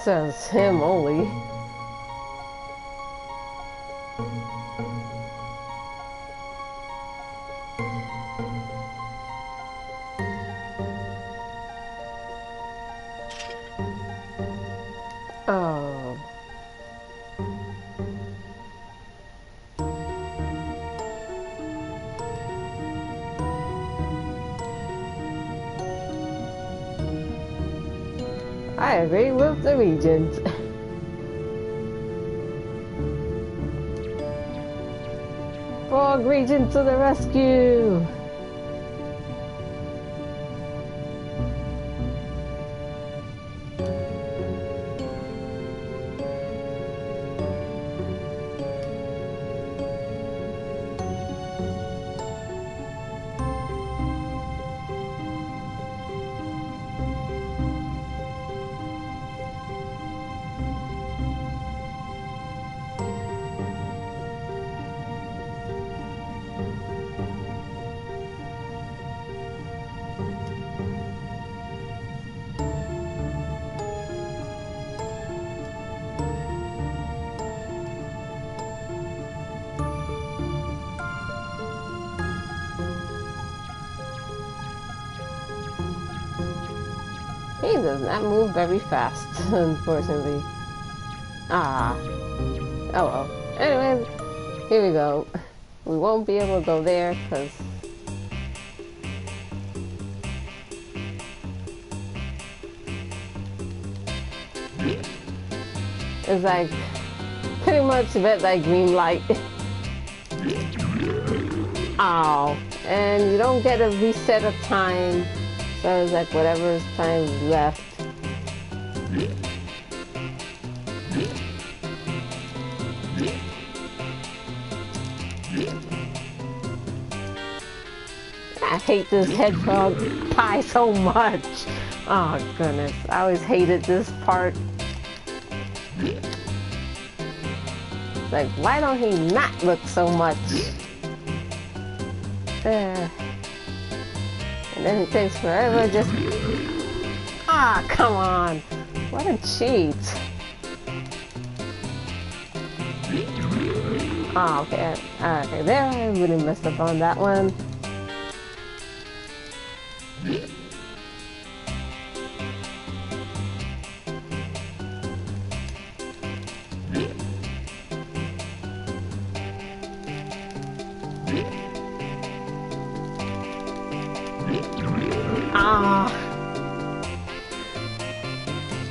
[SPEAKER 1] Says him only. Oh. I agree with the Regent. Frog Regent to the rescue! He does not move very fast, unfortunately. Ah. Oh well. Anyways, here we go. We won't be able to go there because it's like pretty much about that green light. Oh, and you don't get a reset of time, so it's like whatever time is left. I hate this hedgehog pie so much. Oh goodness, I always hated this part. Like, why don't he not look so much? And then it takes forever just... Ah, come on. What a cheat. Oh, okay. Okay, there I really messed up on that one.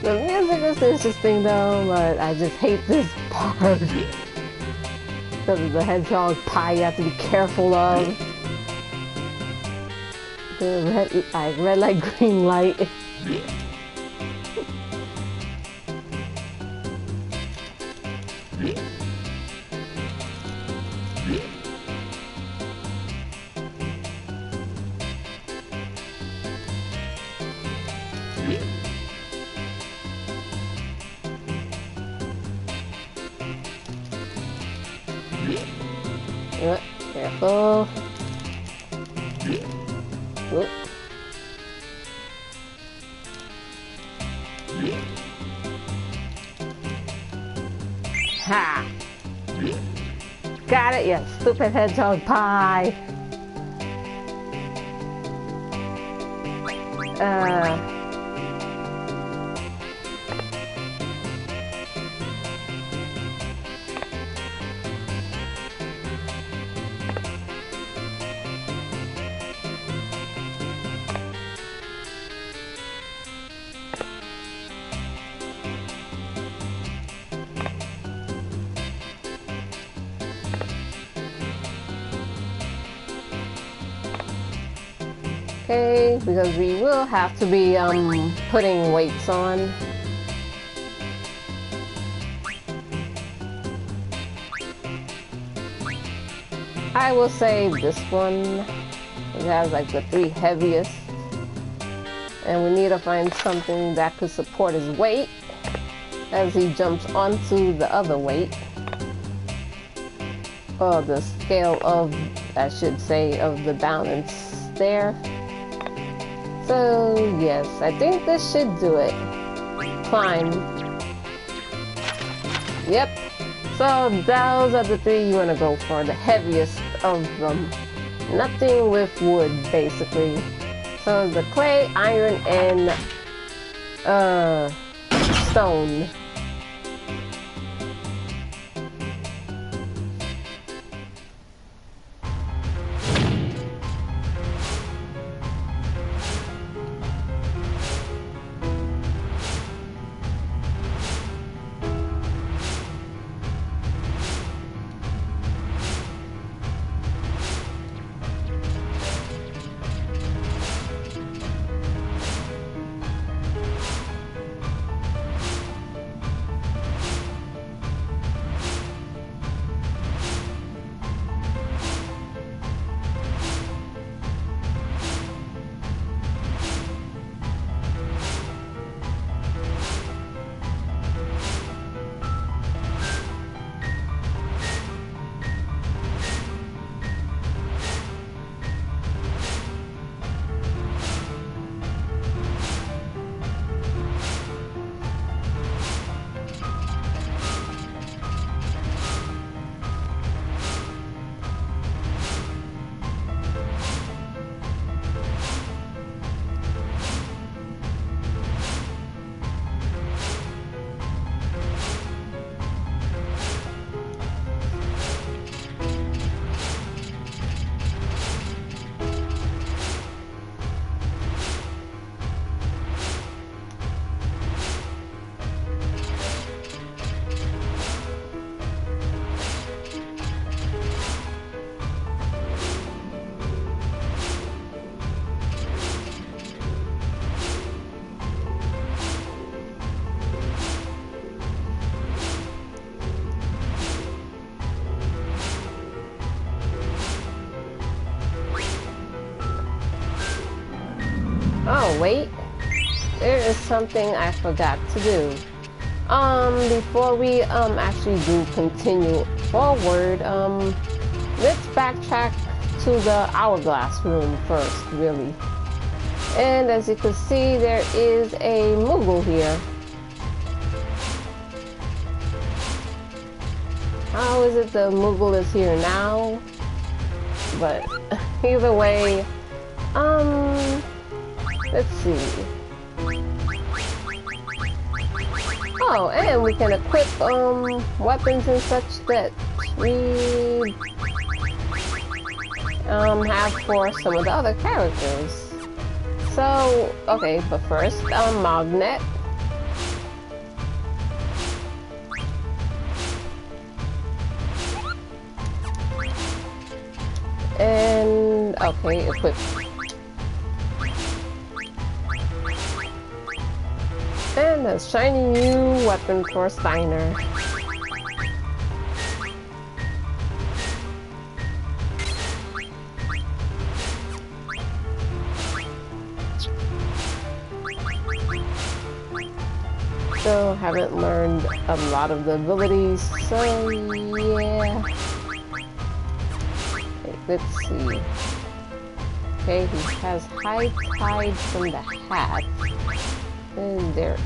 [SPEAKER 1] The music is interesting though, but I just hate this part. Because of the hedgehog pie you have to be careful of. The red light, green light. Careful. Oop. Ha! Got it, you stupid hedgehog pie. Okay, because we will have to be putting weights on. I will say this one. It has like the 3 heaviest. And we need to find something that could support his weight as he jumps onto the other weight. Or the scale of, I should say, of the balance there. So yes, I think this should do it. Climb. Yep. So those are the 3 you want to go for, the heaviest of them. Nothing with wood, basically. So the clay, iron, and stone. wait. There is something I forgot to do. Before we actually do continue forward, let's backtrack to the hourglass room first, really. And as you can see, there is a Moogle here. How is it the Moogle is here now? But either way, let's see. Oh, and we can equip weapons and such that we have for some of the other characters. So, okay, but first, Magnet. And, okay, equip. And a shiny new weapon for Steiner. Still haven't learned a lot of the abilities, so yeah. Let's see. Okay, he has high tide from the hat. And there.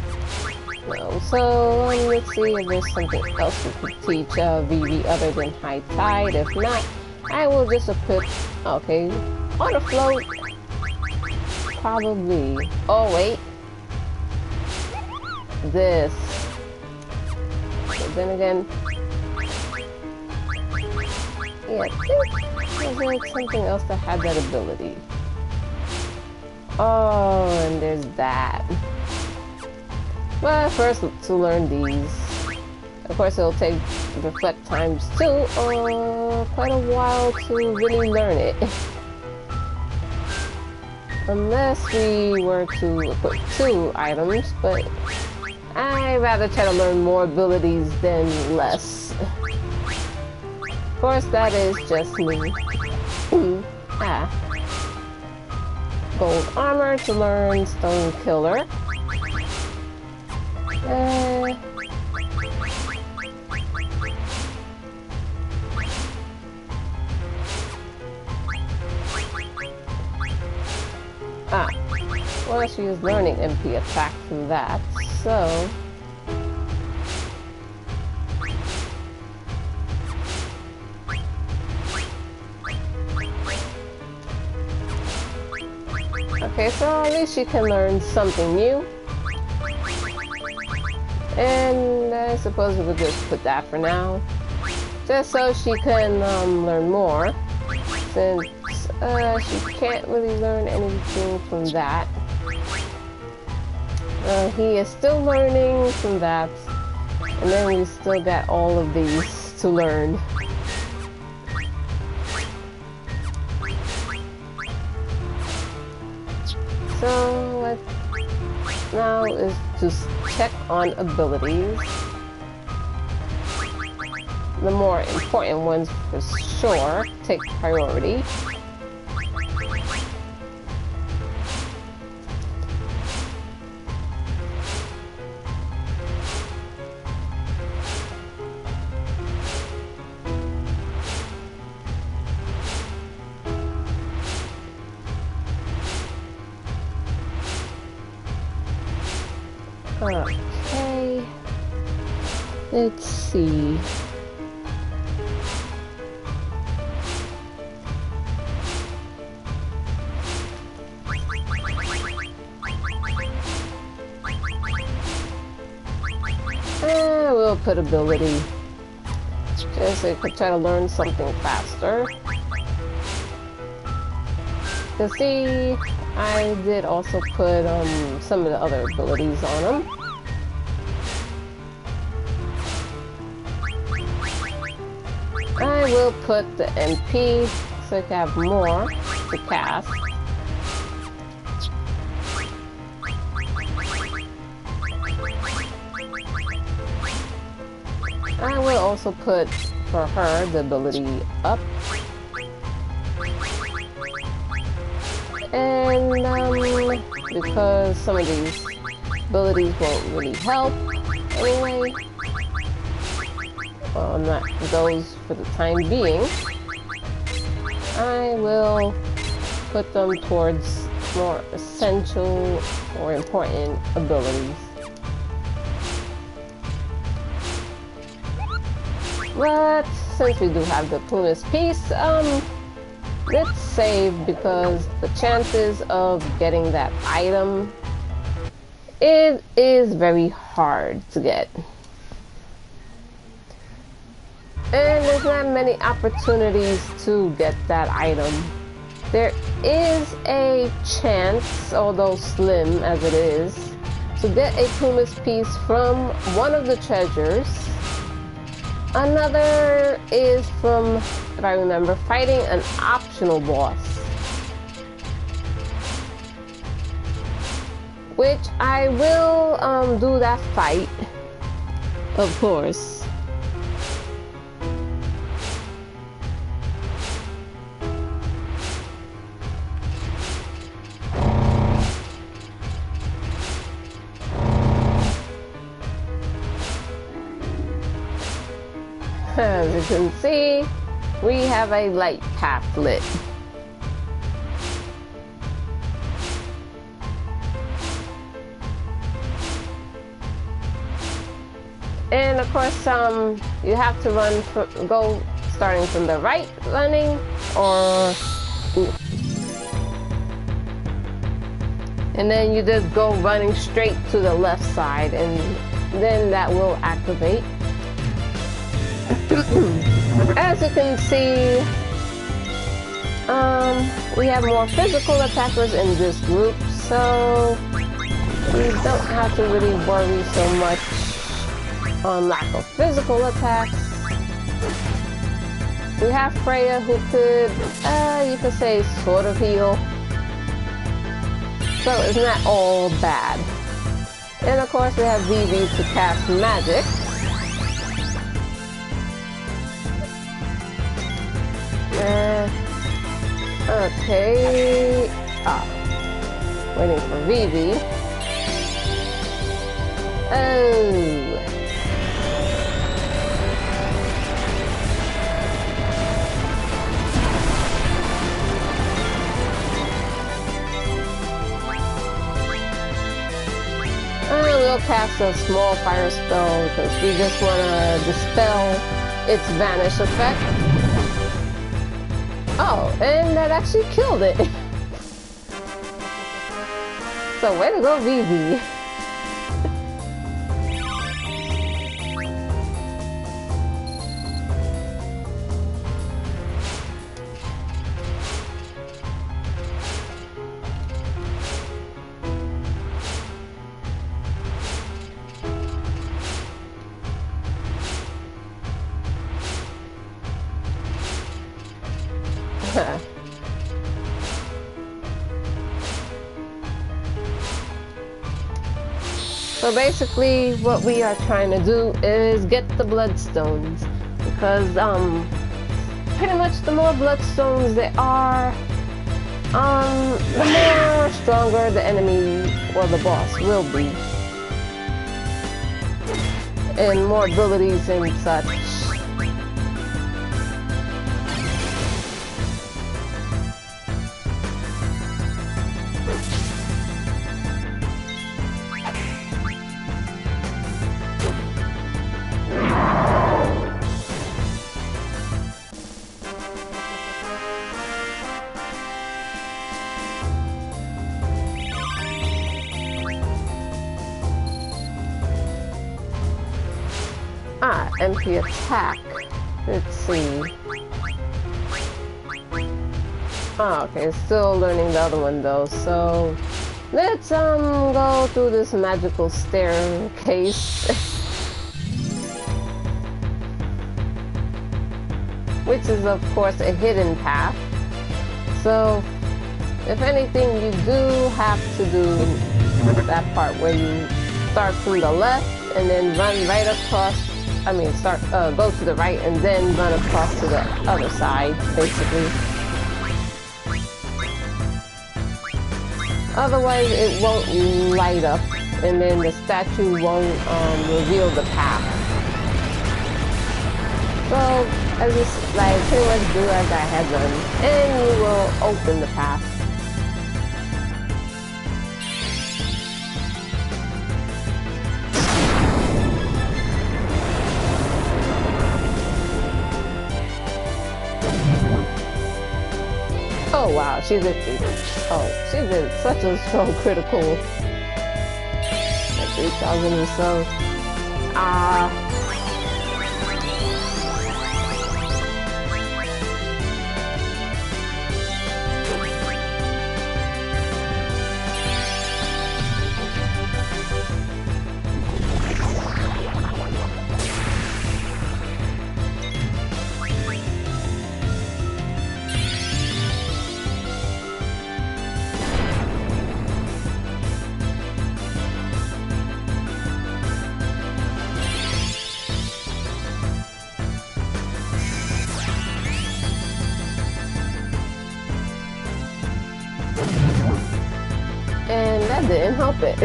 [SPEAKER 1] No. So let's see if there's something else we could teach Vivi other than high tide. If not, I will just equip. Okay, on a float. Probably. Oh wait. This. But then again. Yeah, I think there's something else that had that ability. Oh, and there's that. But first, to learn these. Of course, it'll take reflect times too, quite a while to really learn it. Unless we were to equip 2 items, but I'd rather try to learn more abilities than less. Of course, that is just me. Gold armor to learn Stone Killer. Well, she is learning MP attack from that, so... Okay, so at least she can learn something new. And I suppose we could just put that for now. Just so she can learn more. Since she can't really learn anything from that. He is still learning from that. And then we still got all of these to learn. So what now is to check on abilities. The more important ones for sure take priority. Okay, let's see. We'll put ability, just so you could try to learn something faster. You see, I did also put some of the other abilities on him. I will put the MP so I can have more to cast. I will also put for her the ability up. And because some of these abilities won't really help anyway. Well, not those for the time being. I will put them towards more essential or important abilities. But since we do have the Pumice piece, let's save because the chances of getting that item, it is very hard to get. And there's not many opportunities to get that item. There is a chance, although slim as it is, to get a Pumice piece from one of the treasures. Another is from, if I remember, fighting an optional boss, which I will do that fight, of course. As you can see, we have a light path lit. And of course, you have to run, go starting from the right running, or and then you just go running straight to the left side, and then that will activate. As you can see, we have more physical attackers in this group, so we don't have to really worry so much on lack of physical attacks. We have Freya, who could, you could say, sort of heal, so it's not all bad. And of course we have Vivi to cast magic. Okay. Waiting for Vivi. Oh. We'll cast a small fire spell because we just want to dispel its vanish effect. Oh, and that actually killed it. So way to go, Vivi. So basically what we are trying to do is get the bloodstones, because pretty much the more bloodstones there are, the more stronger the enemy or the boss will be, and more abilities and such. MP attack. Let's see. Oh, okay, still learning the other one though. So let's go through this magical staircase, which is of course a hidden path. So if anything, you do have to do that part where you start from the left and then run right across. I mean, go to the right and then run across to the other side, basically. Otherwise, it won't light up, and then the statue won't reveal the path. So, I just like pretty much do as I had done, and you will open the path. Oh wow, she did such a strong critical. At 3,000 or so. And that didn't help it.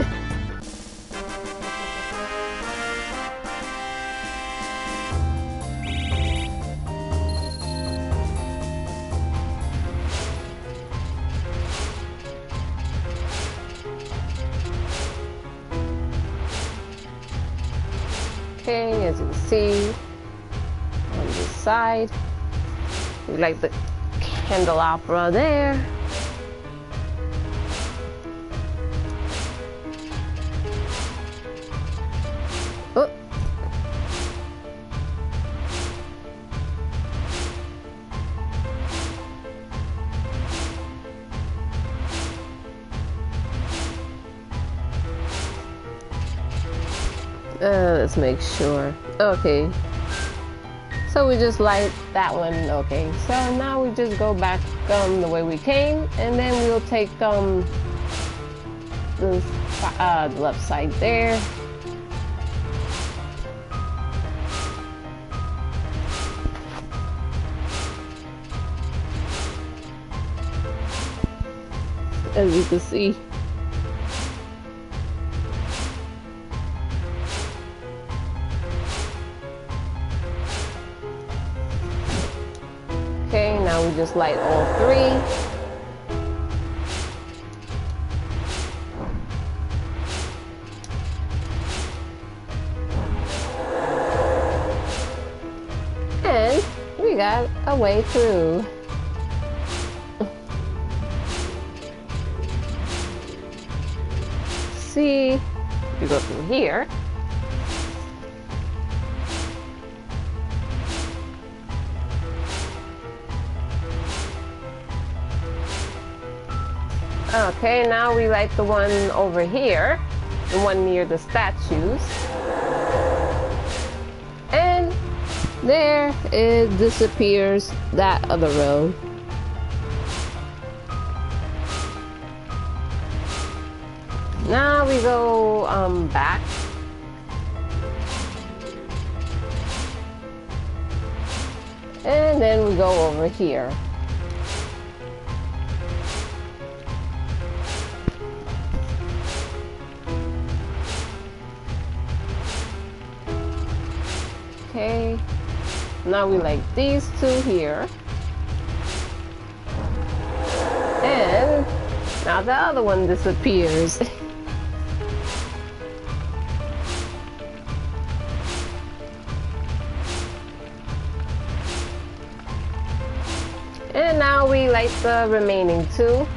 [SPEAKER 1] Okay, as you can see on this side, we like the candelabra there. Oh. Let's make sure. Okay. So we just light that one. Okay. So now we just go back the way we came, and then we'll take the left side there. As you can see. Okay, now we just light all three. And we got a way through. See, you go through here. Okay, now we light the one over here, the one near the statues. And there it disappears, that other row. Now we go back. And then we go over here. Okay, now we like these two here. And now the other one disappears. And now we light the remaining two.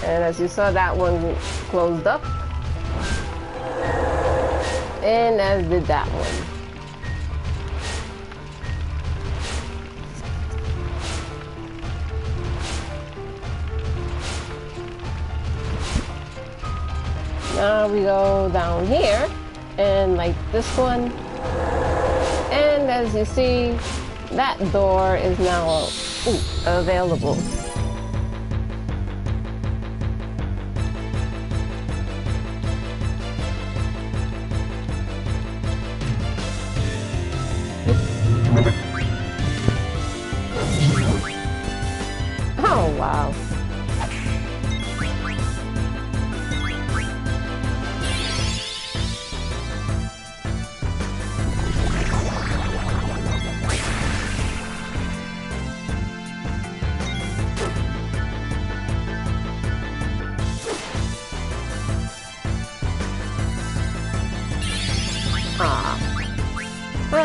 [SPEAKER 1] And as you saw, that one closed up. And as did that one. Now we go down here and light this one. And as you see, that door is now available. Ah.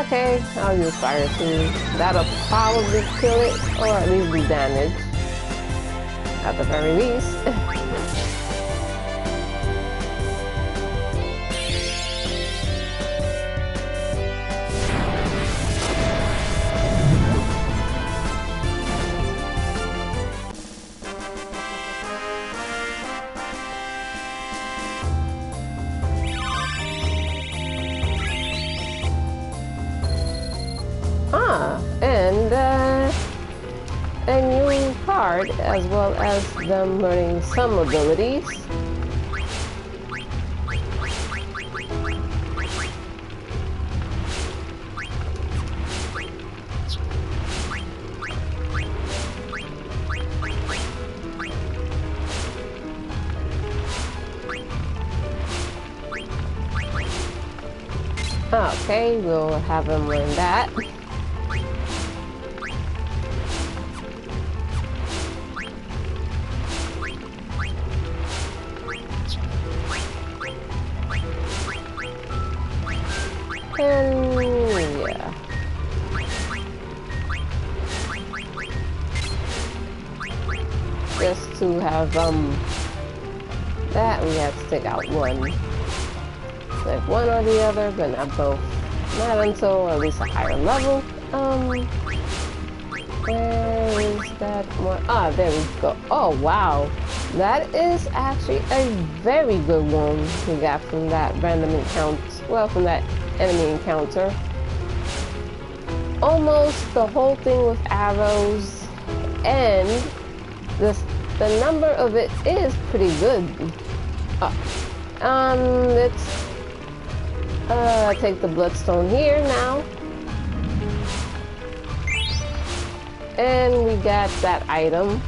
[SPEAKER 1] Okay, I'll use fire too. That'll probably kill it, or at least do damage. At the very least. And a new card, as well as them learning some abilities. Okay, we'll have them learn that. And yeah. Just to have that we have to take out one. Like one or the other, but not both. Not until at least a higher level. Where is that one? Ah, there we go. Oh wow. That is actually a very good one we got from that random encounter. Well, from that enemy encounter. Almost the whole thing with arrows, and the number of it is pretty good. Let's take the bloodstone here now. And we got that item.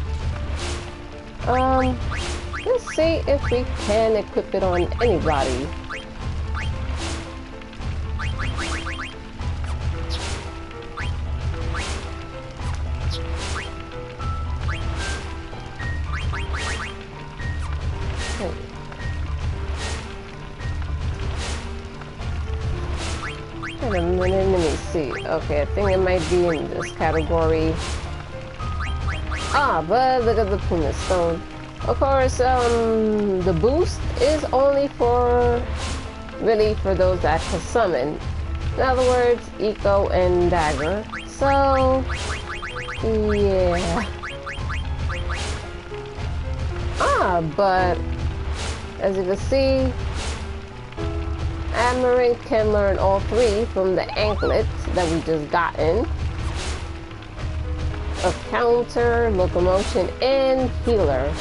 [SPEAKER 1] Let's see if we can equip it on anybody. Wait a minute, let me see. Okay, I think it might be in this category. Ah, but look at the Puma Stone. Of course, the boost is only for, really, for those that can summon. In other words, Eco and Dagger. So, yeah. Ah, but, as you can see, Amaranth can learn all three from the anklets that we just gotten. Of counter, locomotion, and healer.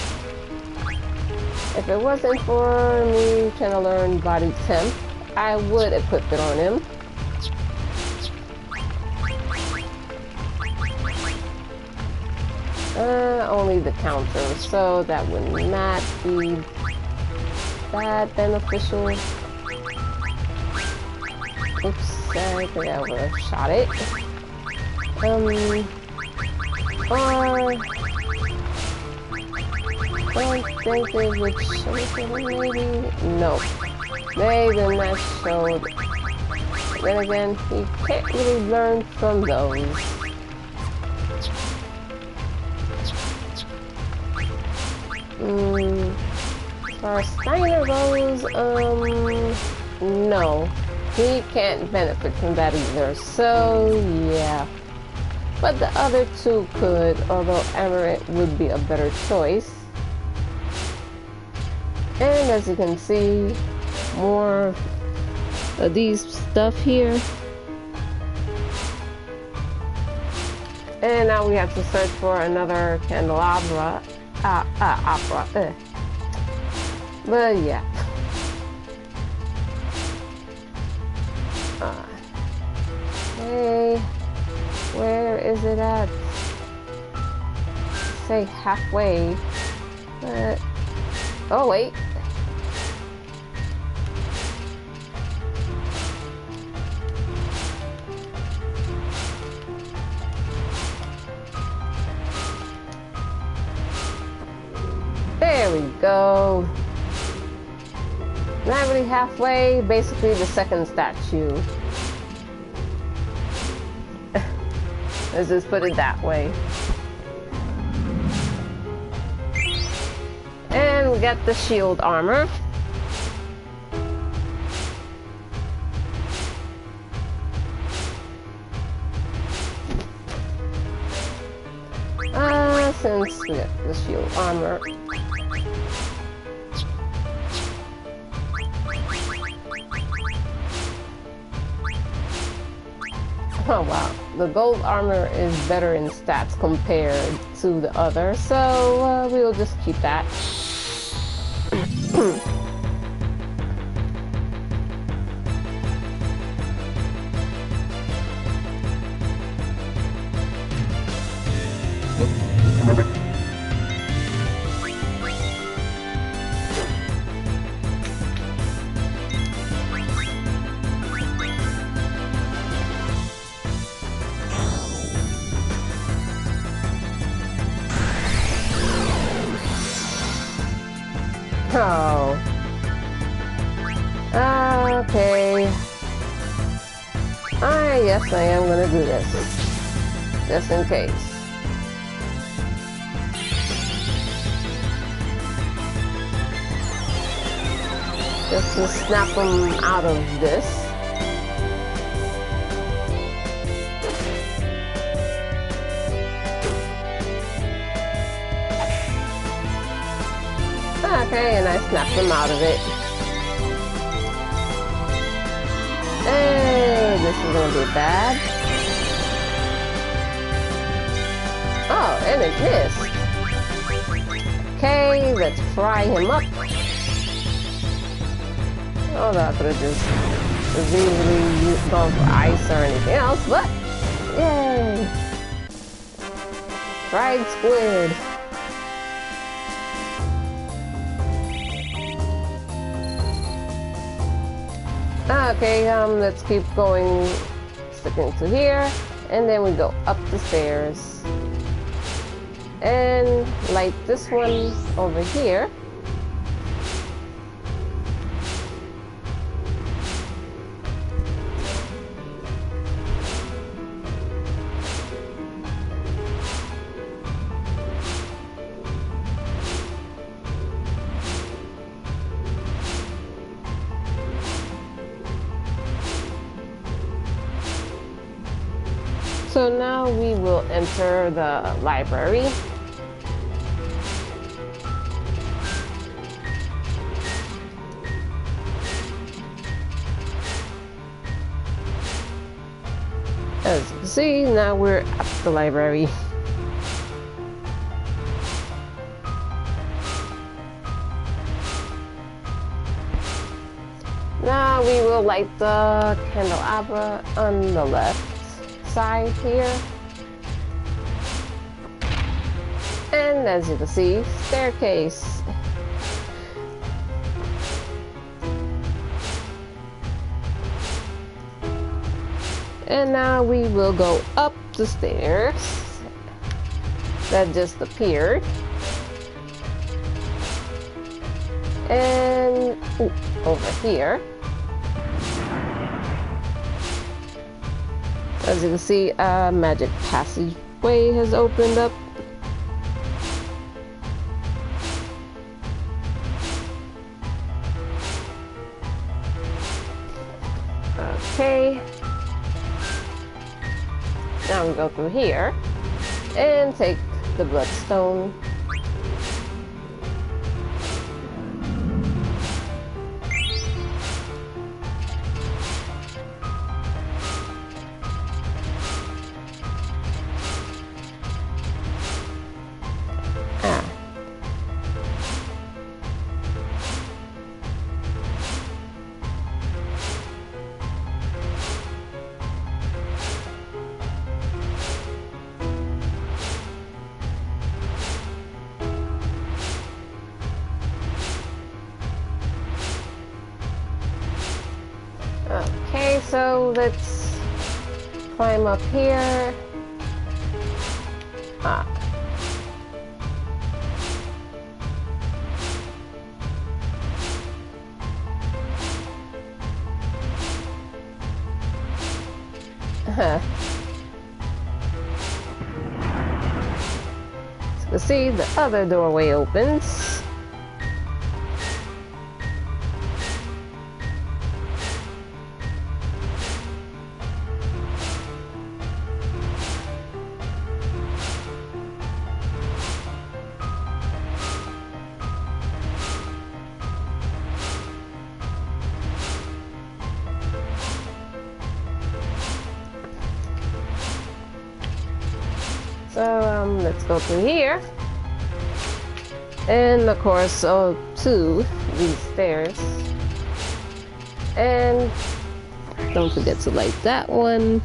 [SPEAKER 1] If it wasn't for me trying to learn body temp, I would equip it on him. Only the counter, so that would not be that beneficial. Oops, I think I would have shot it. I think they would show it to him, maybe? No. They did not show it. Then again, he can't really learn from those. As far as Steiner goes, no. He can't benefit from that either, so yeah. But the other two could, although Amaranth would be a better choice. And as you can see, more of these stuff here. And now we have to search for another candelabra. But yeah. Okay. Where is it at? Say halfway. But oh wait. There we go. Not really halfway, basically the second statue. Let's just put it that way. And we got the shield armor. Since we got the shield armor. Oh wow, the gold armor is better in stats compared to the other, so we'll just keep that. Oh. Okay. Yes, I am gonna do this. Just in case. Just to snap them out of this. Okay, and I snapped them out of it. Hey, this is gonna be bad. Oh, and it missed. Okay, let's fry him up. Oh, I could have just easily gone for ice or anything else, but yay! Fried squid. Okay, let's keep going, sticking to here, and then we go up the stairs and light this one over here. So now we will enter the library. As you can see, now we're at the library. Now we will light the candelabra on the left side here, and as you can see, staircase. And now we will go up the stairs that just appeared, and over here. As you can see, a magic passageway has opened up. Okay. Now we go through here and take the bloodstone. Okay, so let's climb up here. So you see, the other doorway opens. So let's go through here, and of course, to these stairs, and don't forget to light that one.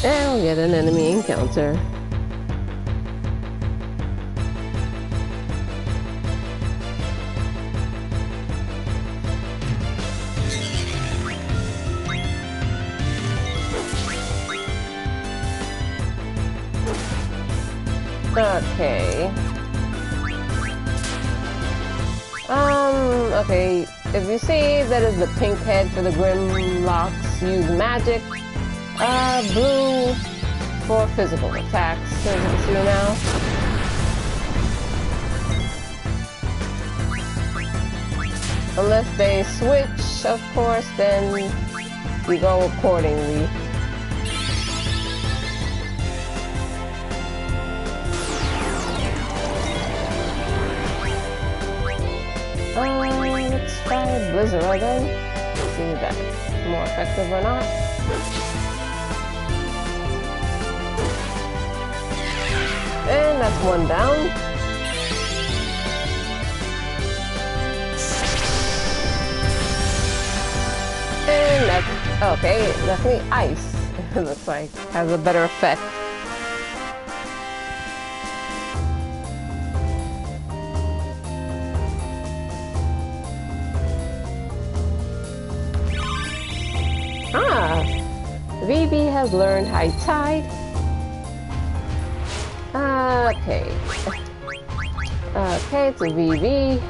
[SPEAKER 1] And we'll get an enemy encounter. Okay. Okay, if you see that is the pink head for the Grimlocks, use magic. Blue for physical attacks, as you can see now. Unless they switch, of course, then we go accordingly. Let's try Blizzard again. See if that's more effective or not. And that's one down. And that's okay, definitely ice. It looks like has a better effect. VB has learned High Tide. Okay. Okay, it's a VB.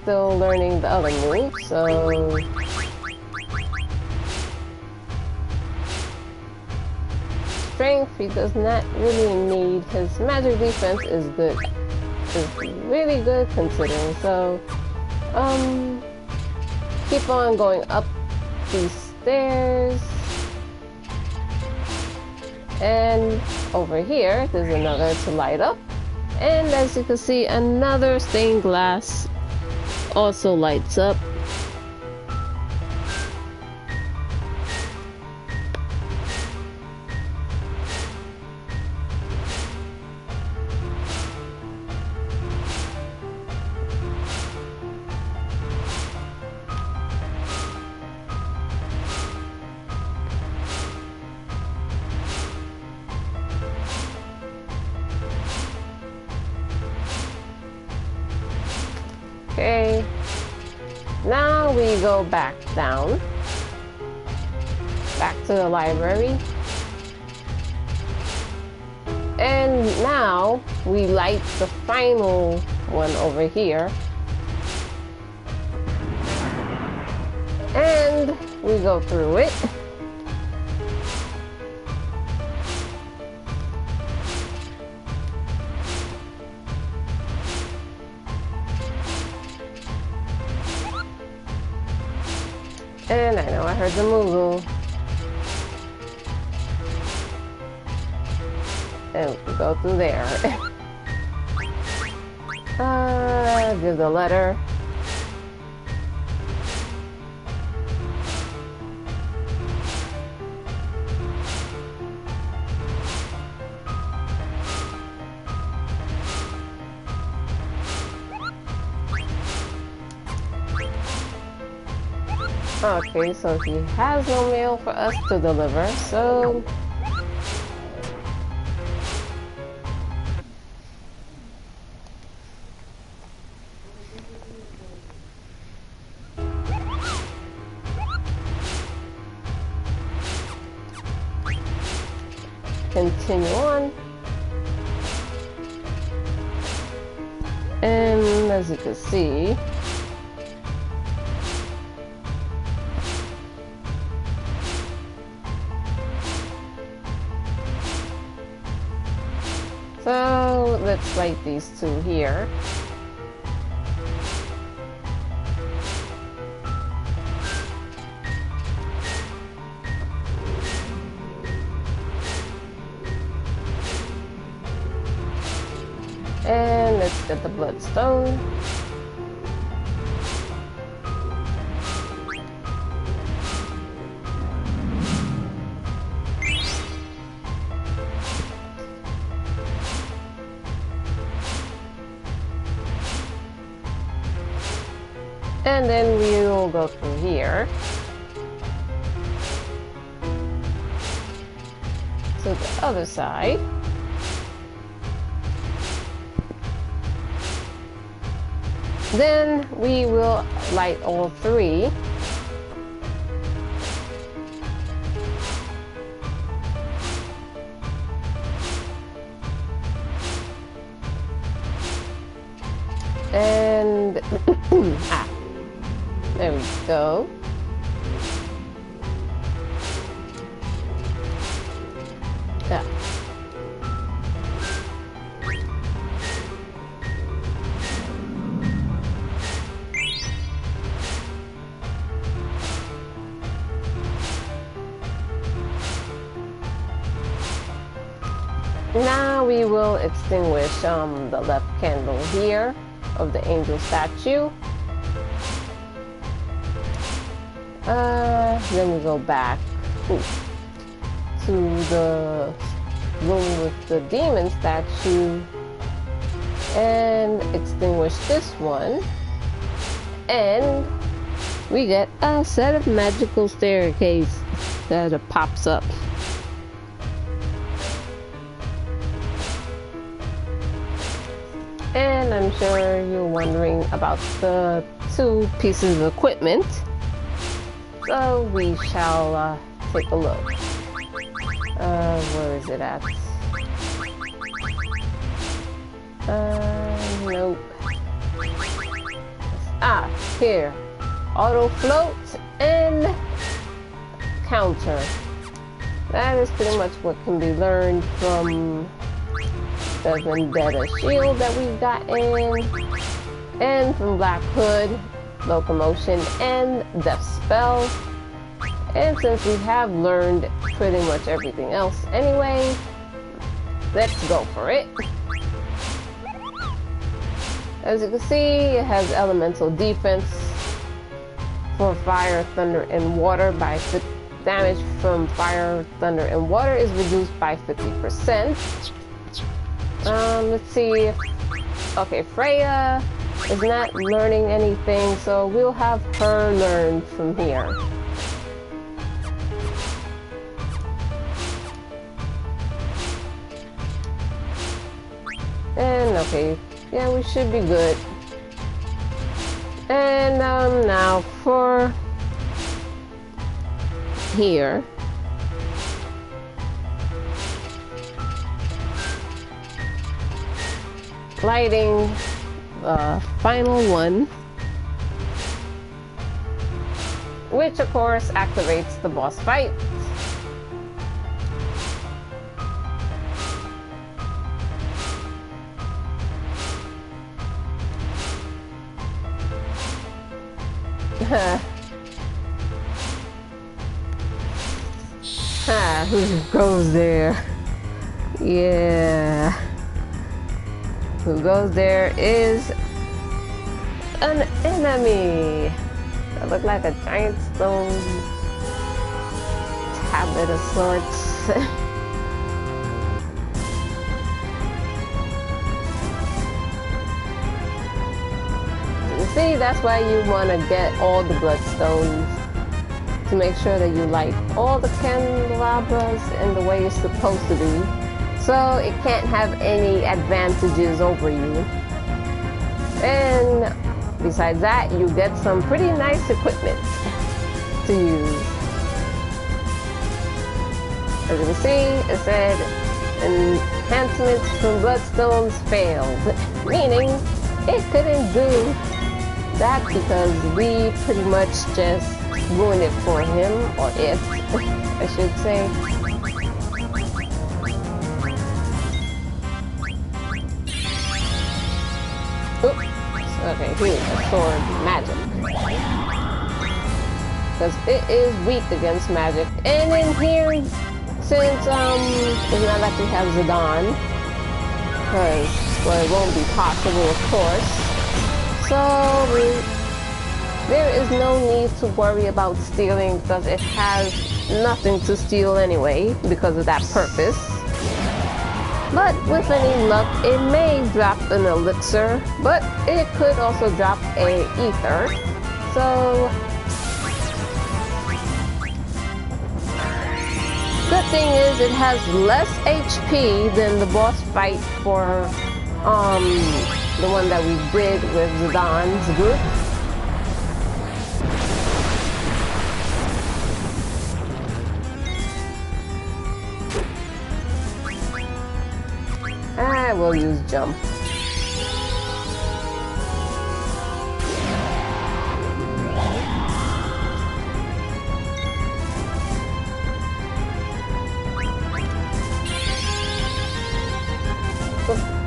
[SPEAKER 1] Still learning the other moves, so... Strength, he does not really need. His magic defense is good. Is really good considering, so... keep on going up these stairs. And over here, there's another to light up. And as you can see, another stained glass also lights up. Okay, now we go back down, back to the library, and now we light the final one over here, and we go through it. And I know I heard the Moogle. And we go through there. Give the letter. Okay, so he has no mail for us to deliver, so... continue on. And as you can see, so let's light these two here. And let's get the bloodstone. And then we will go through here to the other side. Then we will light all three. And there we go. Yeah. Now we will extinguish the left candle here of the angel statue. Then we go back to the room with the demon statue and extinguish this one. And we get a set of magical staircase that pops up. And I'm sure you're wondering about the two pieces of equipment. So we shall take a look. Where is it at? Nope. Ah, here. Auto float and counter. That is pretty much what can be learned from the Vendetta shield that we've gotten, and from Black Hood, locomotion, and death spell. And since we have learned pretty much everything else anyway, let's go for it. As you can see, it has elemental defense for fire, thunder, and water. By damage from fire, thunder, and water is reduced by 50%. Let's see if... Okay, Freya is not learning anything, so we'll have her learn from here. And okay, yeah, we should be good. And now for here. Lighting the final one, which of course activates the boss fight. Who goes there? Yeah. Who goes there is an enemy. That looked like a giant stone tablet of sorts. You see, that's why you want to get all the bloodstones, to make sure that you light all the candelabras in the way it's supposed to be, so it can't have any advantages over you. And besides that, you get some pretty nice equipment to use. As you can See, it said enhancements from Bloodstones failed, meaning it couldn't do that because we pretty much just ruined it for him, or it, I should say. Oops. Okay, here's the sword magic. Because it is weak against magic. And in here, since it's not like we have Zidane, because, well, it won't be possible, of course. So there is no need to worry about stealing because it has nothing to steal anyway because of that purpose. But with any luck, it may drop an elixir, but it could also drop a ether. So good thing is it has less HP than the boss fight for the one that we did with Zidane's group. I will use jump.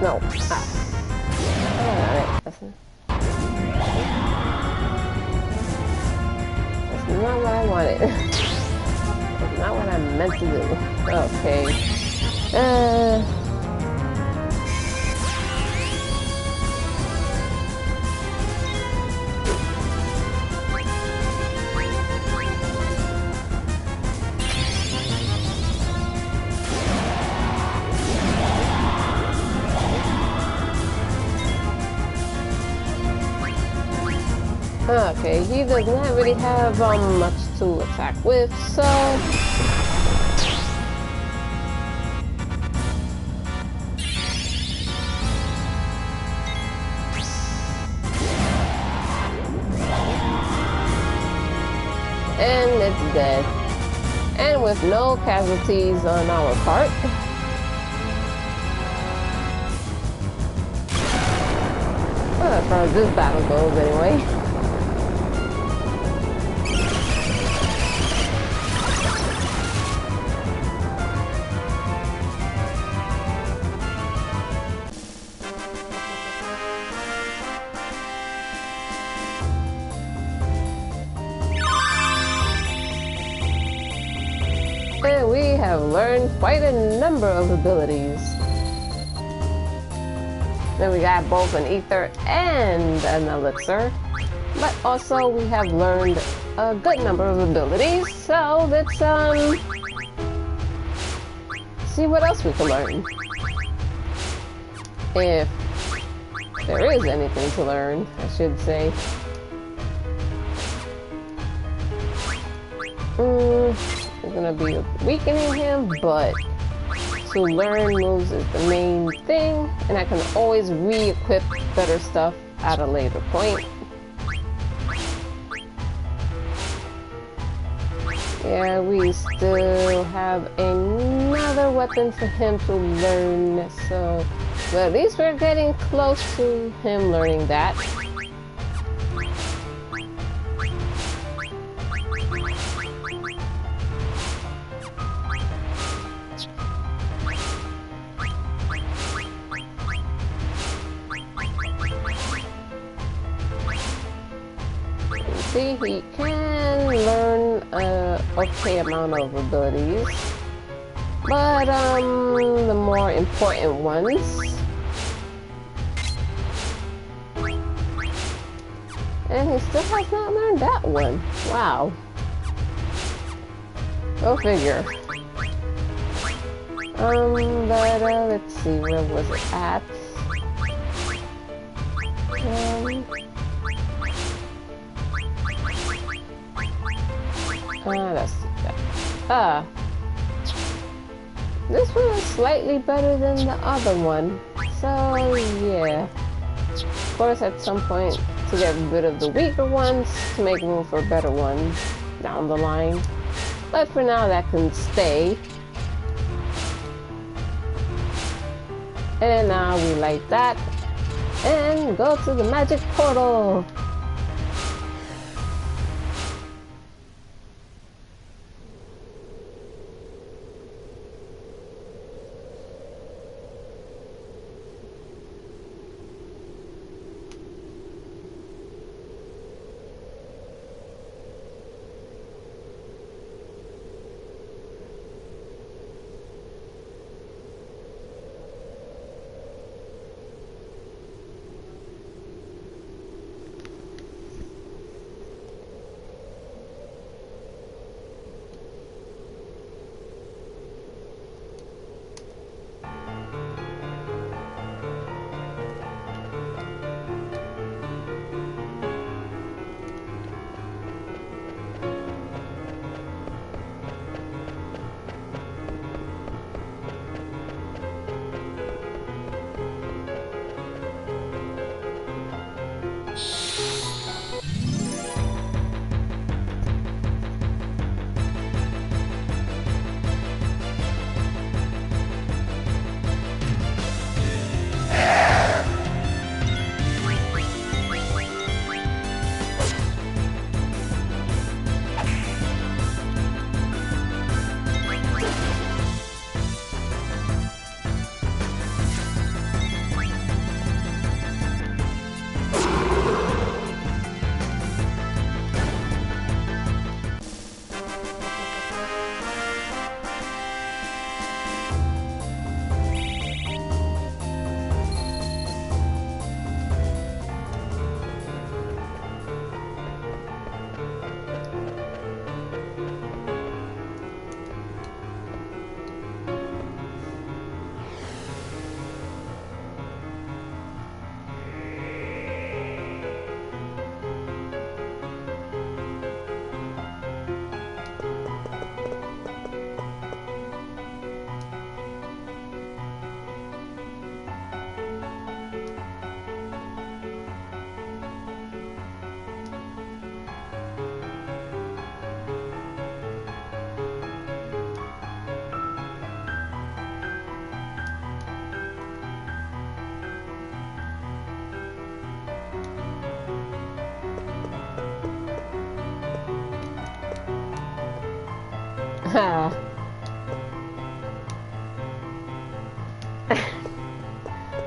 [SPEAKER 1] No. That's not what I wanted. That's not what I meant to do. Okay. Okay, he does not really have much to attack with, so and it's dead, and with no casualties on our part. Well, as far as this battle goes, anyway. And we have learned quite a number of abilities. Then we got both an ether and an elixir. But also we have learned a good number of abilities. So let's see what else we can learn. If there is anything to learn, I should say. We're gonna be weakening him, but to learn moves is the main thing, and I can always re-equip better stuff at a later point. Yeah, we still have another weapon for him to learn, so but at least we're getting close to him learning that. See, he can learn an okay amount of abilities, but the more important ones. And he still has not learned that one. Wow. Go figure. But let's see, where was it at? Let's see that. This one is slightly better than the other one. So, yeah. Of course, at some point, to get rid of the weaker ones, to make room for better ones down the line. But for now, that can stay. And now we light that and go to the magic portal.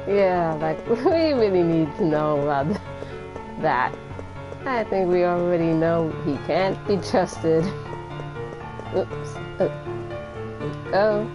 [SPEAKER 1] Yeah, like, we really need to know about that. I think we already know he can't be trusted. Oops. Go.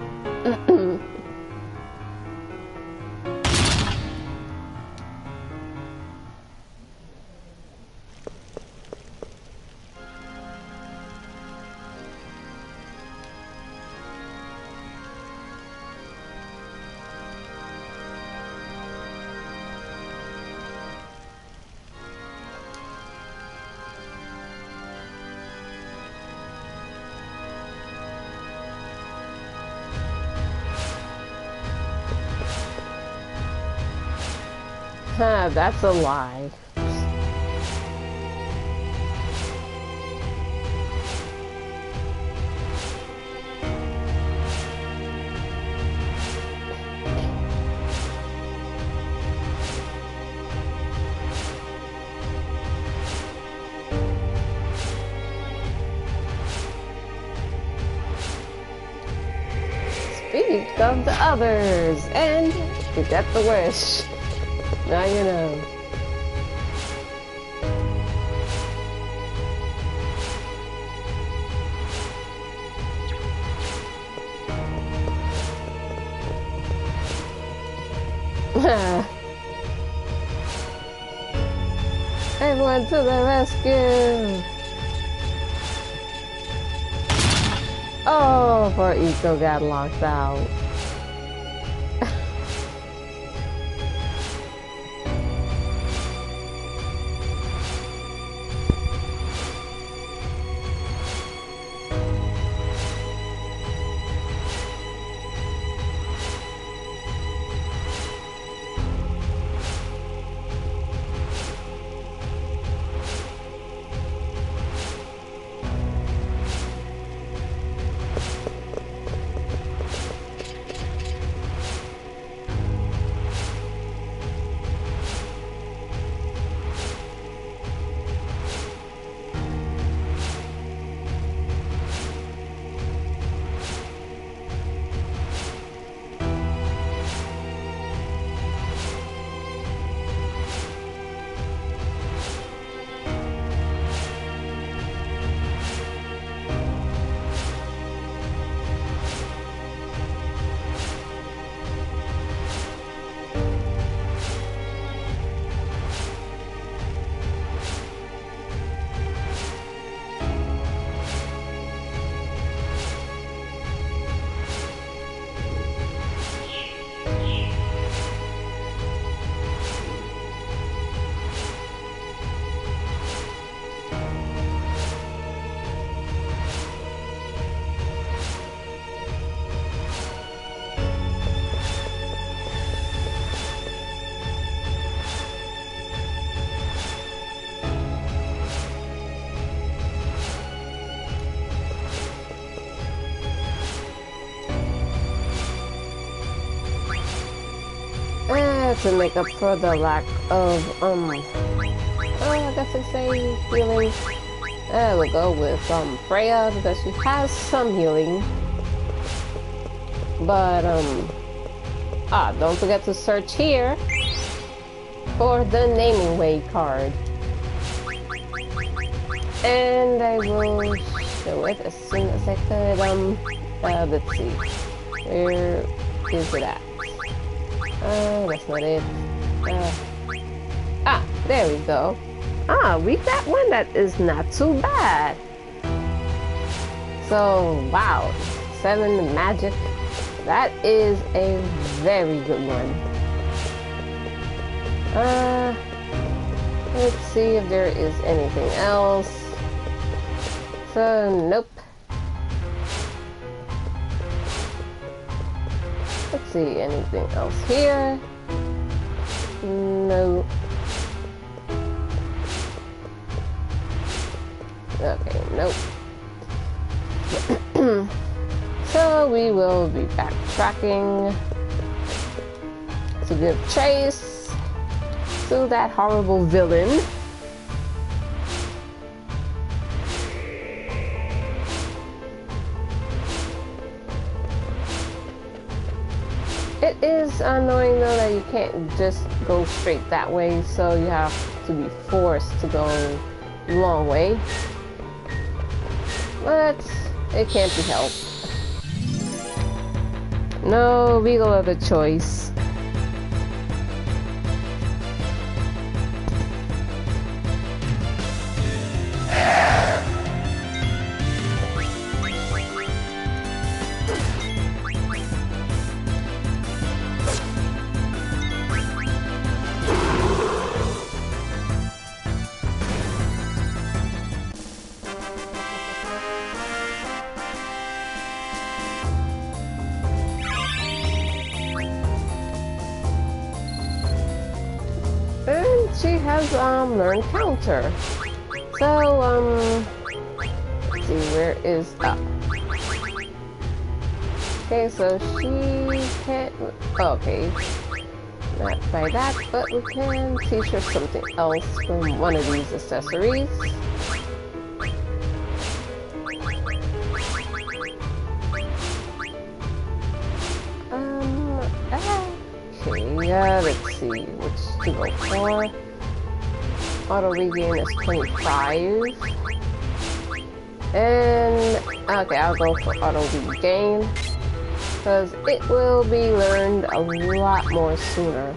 [SPEAKER 1] That's a lie. Speak of the others, and you get the wish. Now you know. Everyone to the rescue! Oh, poor Eco got locked out. To make up for the lack of, I guess I say healing. We'll go with, Freya, because she has some healing. But, don't forget to search here for the naming way card. And I will show it as soon as I could, let's see. Where is it at? That's not it. There we go. We got one that is not too bad. So, wow. 7 magic. That is a very good one. Let's see if there is anything else. So, nope. Let's see, anything else here? No. Okay, nope. So we will be backtracking to give chase to that horrible villain. It is annoying though that you can't just go straight that way, so you have to be forced to go the long way. But it can't be helped. No real other choice. She has learned counter. So let's see, where is up? Okay, so she can't, okay, not by that, but we can teach her something else from one of these accessories. Okay, let's see, which to go for. Auto regain is 25. And, okay, I'll go for auto regain, because it will be learned a lot more sooner.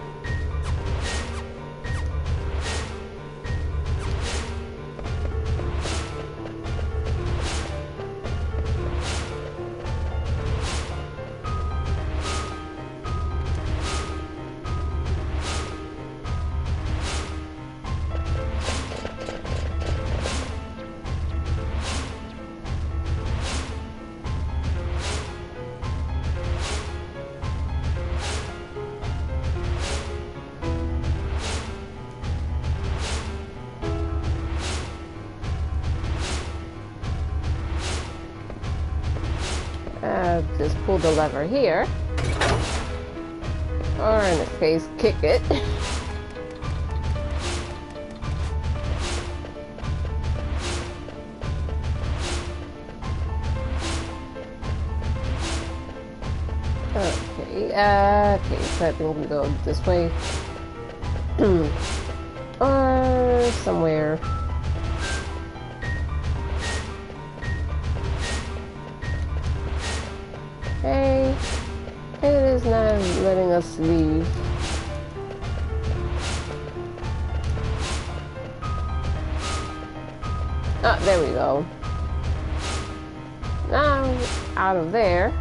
[SPEAKER 1] Just pull the lever here, or in this case, kick it. Okay, so I think we go this way, or somewhere. Hey, it is not letting us leave. Oh, there we go. Now, out of there.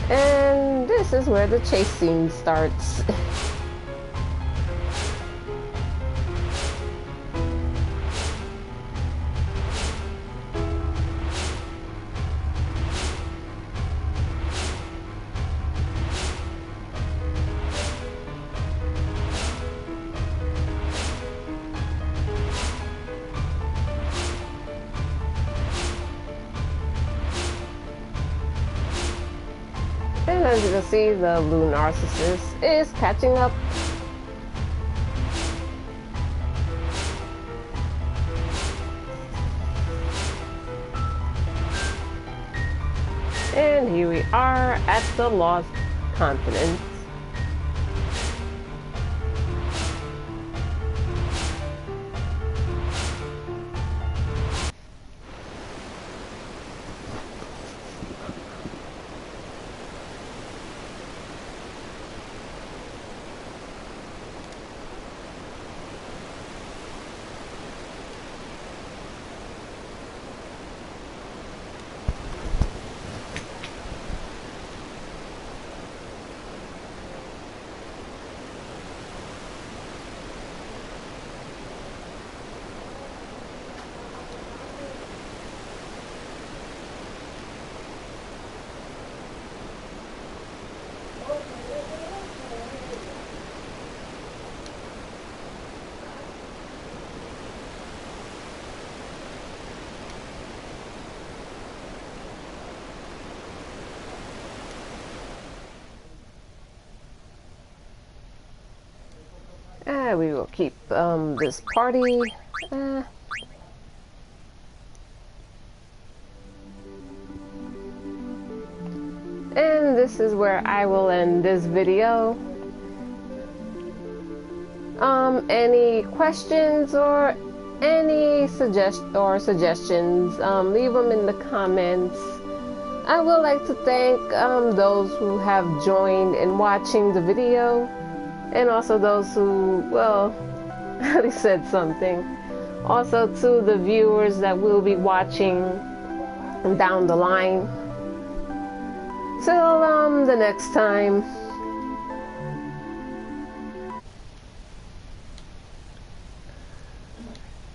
[SPEAKER 1] And this is where the chase scene starts. as you can see, the blue narcissist is catching up. And here we are at the lost continent. We will keep this party. And this is where I will end this video. Any questions or any suggestions, leave them in the comments. I would like to thank those who have joined in watching the video. And also those who, well, they said something. Also to the viewers that will be watching down the line. Till the next time.